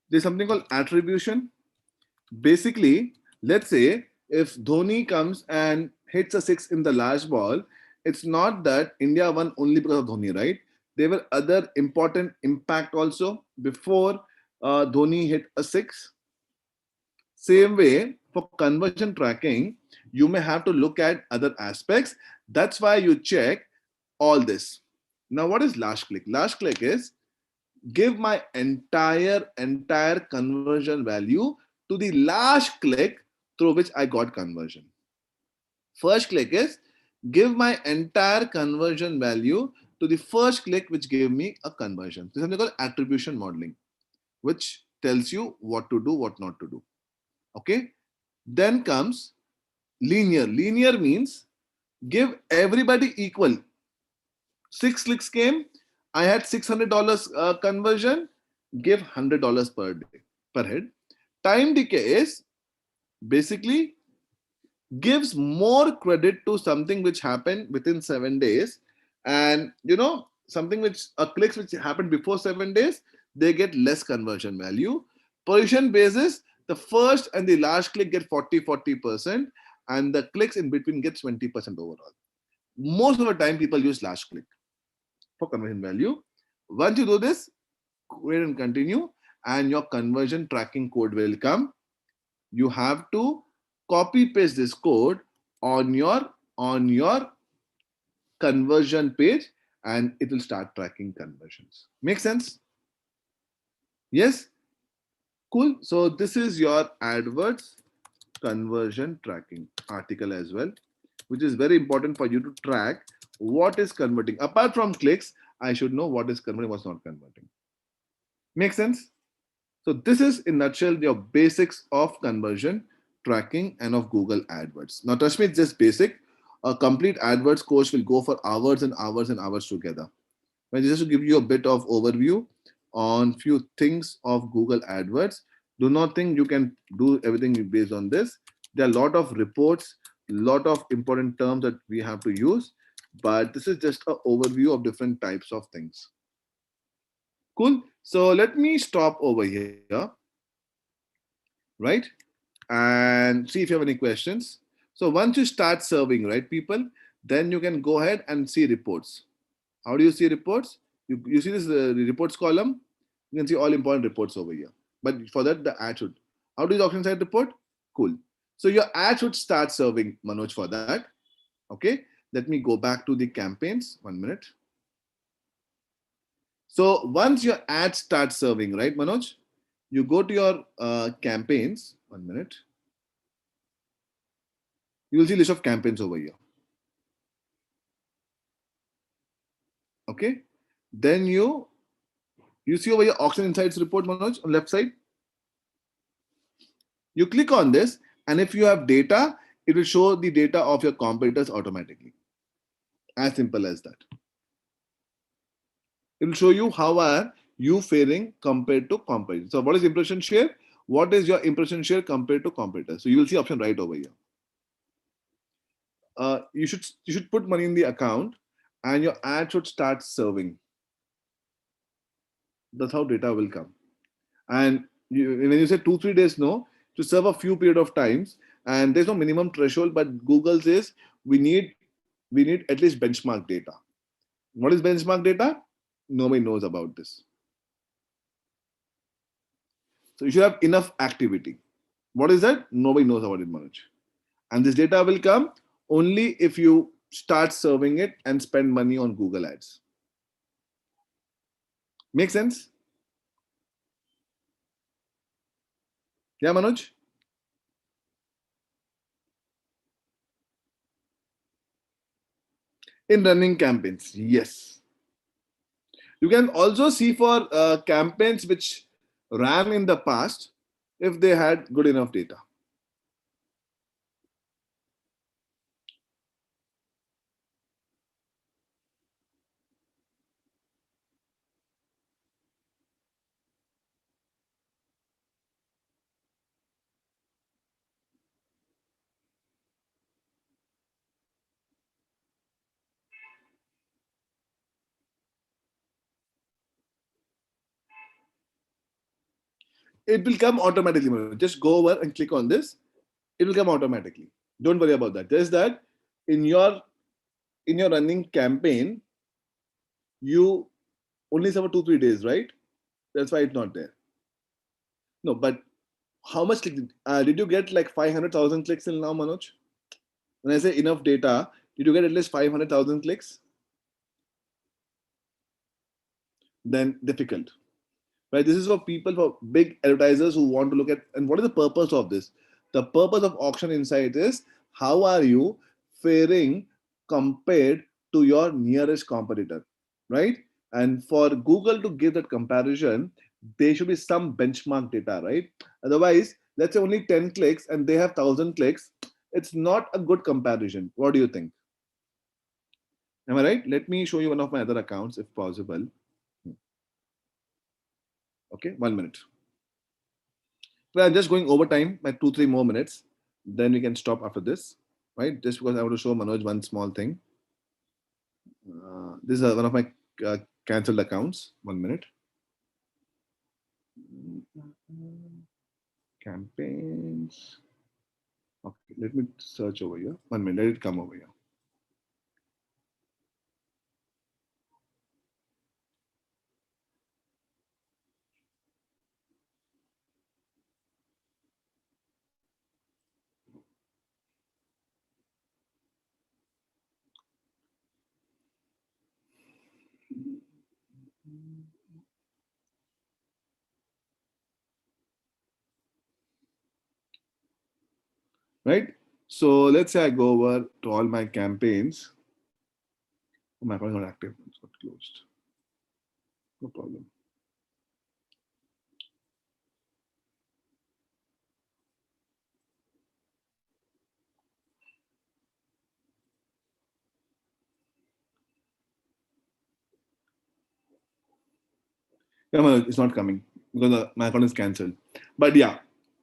there's something called attribution? Basically, let's say if Dhoni comes and hits a 6 in the last ball, it's not that India won only because of Dhoni, right? There were other important impact also before Dhoni hit a 6. Same way, for conversion tracking, you may have to look at other aspects. That's why you check all this. Now, what is last click? Last click is give my entire conversion value to the last click through which I got conversion. First click is give my entire conversion value to the first click which gave me a conversion. This is something called attribution modeling, which tells you what to do, what not to do. Okay. Then comes linear. Linear means give everybody equal. 6 clicks came, I had $600 conversion, give $100 per day, per head. Time decay is basically gives more credit to something which happened within 7 days, and something which clicks which happened before 7 days, they get less conversion value. Position basis, the first and the last click get 40%, and the clicks in between gets 20% overall. Most of the time, people use last click for conversion value. Once you do this, go ahead and continue, and your conversion tracking code will come. You have to copy paste this code on your conversion page, and it will start tracking conversions. Make sense? Yes? Cool. So this is your AdWords conversion tracking article as well, which is very important for you to track what is converting. Apart from clicks, I should know what is converting, what's not converting. Make sense? So this is in a nutshell your basics of conversion tracking and of Google AdWords. Now trust me, it's just basic. A complete AdWords course will go for hours and hours and hours together. But just to give you a bit of overview on few things of Google AdWords, do not think you can do everything based on this. There are a lot of reports, lot of important terms that we have to use, but this is just an overview of different types of things. Cool. So let me stop over here, right? And see if you have any questions. So once you start serving, right, people, then you can go ahead and see reports. How do you see reports? You see this reports column. You can see all important reports over here. But for that, the ad should. How do you document side report? Cool. So your ad should start serving, Manoj, for that. Okay. Let me go back to the campaigns. 1 minute. So once your ad starts serving, right, Manoj, you go to your campaigns. 1 minute. You will see list of campaigns over here. Okay. Then you see over your auction insights report, Manoj, on left side. You click on this, and if you have data, it will show the data of your competitors automatically. As simple as that. It will show you how are you faring compared to competitors. So what is impression share? What is your impression share compared to competitors? So you will see option right over here. You should put money in the account, and your ad should start serving. That's how data will come. And when you say 2-3 days, no, to serve a few period of times, and there's no minimum threshold, but Google says we need at least benchmark data. What is benchmark data? Nobody knows about this. So you should have enough activity. What is that? Nobody knows about it, Manoj. And this data will come only if you start serving it and spend money on Google Ads. Make sense? Yeah, Manoj? In running campaigns, yes. You can also see for campaigns which ran in the past if they had good enough data. It will come automatically. Just go over and click on this. It will come automatically. Don't worry about that. Just that in your running campaign, you only serve 2-3 days, right? That's why it's not there. No, but how much did you get? Like 500,000 clicks till now, Manoj? When I say enough data, did you get at least 500,000 clicks? Then difficult. Right? This is for people, for big advertisers who want to look at, and what is the purpose of this? The purpose of auction insight is how are you faring compared to your nearest competitor, right? And for Google to give that comparison, there should be some benchmark data, right? Otherwise, let's say only 10 clicks and they have 1,000 clicks. It's not a good comparison. What do you think? Am I right? Let me show you one of my other accounts if possible. Okay, 1 minute. Well, I'm just going over time by 2-3 more minutes. Then we can stop after this, right? Just because I want to show Manoj one small thing. This is one of my cancelled accounts. 1 minute. Campaigns. Okay, let me search over here. 1 minute. Let it come over here. Right? So let's say I go over to all my campaigns. Oh, my account is not active. It's got closed. No problem. Yeah, Manoj, it's not coming because my account is cancelled. But yeah,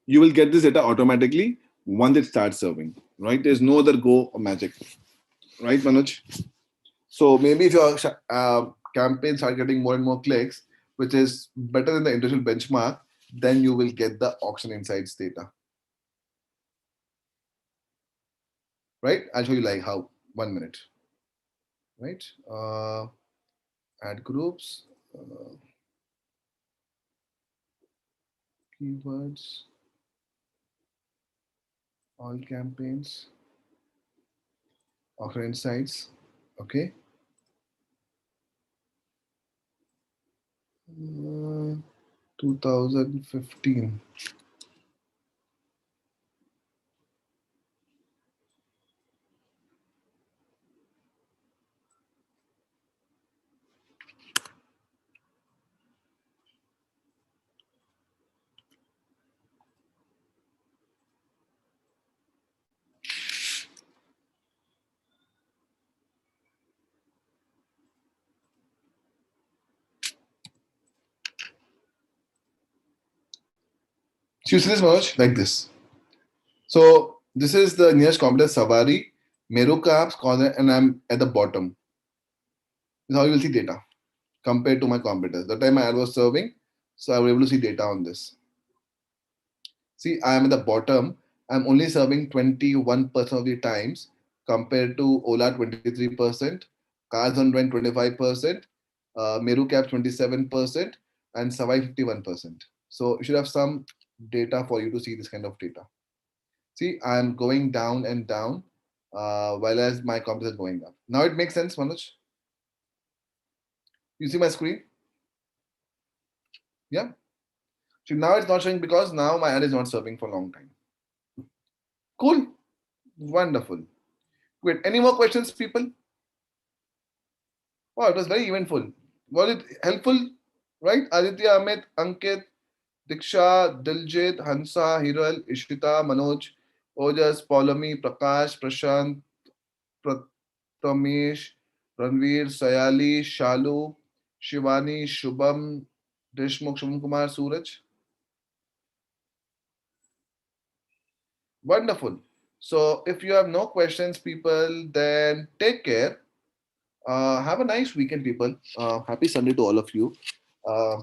you will get this data automatically once it starts serving, right? There's no other go or magic, right, Manoj? So maybe if your campaigns are getting more and more clicks, which is better than the individual benchmark, then you will get the auction insights data, right? I'll show you like how. 1 minute, right? Add groups, keywords, all campaigns, auction insights, okay. 2015. So you see this, Manoj, like this. So this is the nearest competitor, Savari, Meru Caps, corner, and I'm at the bottom. This is how you will see data compared to my competitors. The time my ad was serving, so I was able to see data on this. See, I am at the bottom. I'm only serving 21% of the times compared to Ola 23%, Cars on Rent 25%, Meru Cap 27%, and Savai 51%. So you should have some data for you to see this kind of data. See, I'm going down and down while as my competitors is going up. Now it makes sense, Manoj? You see my screen? Yeah. So now it's not showing because now my ad is not serving for a long time. Cool. Wonderful. Great. Any more questions, people? Wow, it was very eventful. Was it helpful? Right? Aditya, Amit, Ankit, Diksha, Diljit, Hansa, Hiral, Ishita, Manoj, Ojas, Paulami, Prakash, Prashant, Prathamesh, Ranveer, Sayali, Shalu, Shivani, Shubham, Deshmukh, Shubham Kumar, Suraj. Wonderful. So if you have no questions, people, then take care. Have a nice weekend, people. Happy Sunday to all of you. Uh,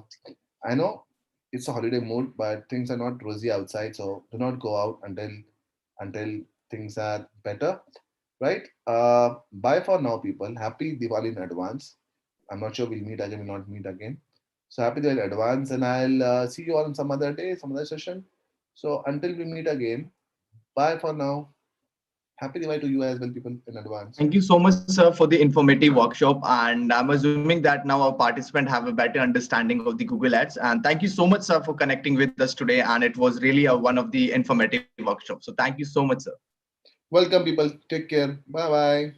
I know it's a holiday mood, but things are not rosy outside, so do not go out until things are better, right? Bye for now, people. Happy Diwali in advance. I'm not sure we'll meet again, we'll not meet again. So happy Diwali in advance, and I'll see you all on some other day, some other session. So until we meet again, bye for now. Happy Diwali to you as well, people, in advance. Thank you so much, sir, for the informative workshop. And I'm assuming that now our participants have a better understanding of the Google Ads. And thank you so much, sir, for connecting with us today. And it was really one of the informative workshops. So thank you so much, sir. Welcome, people. Take care. Bye bye.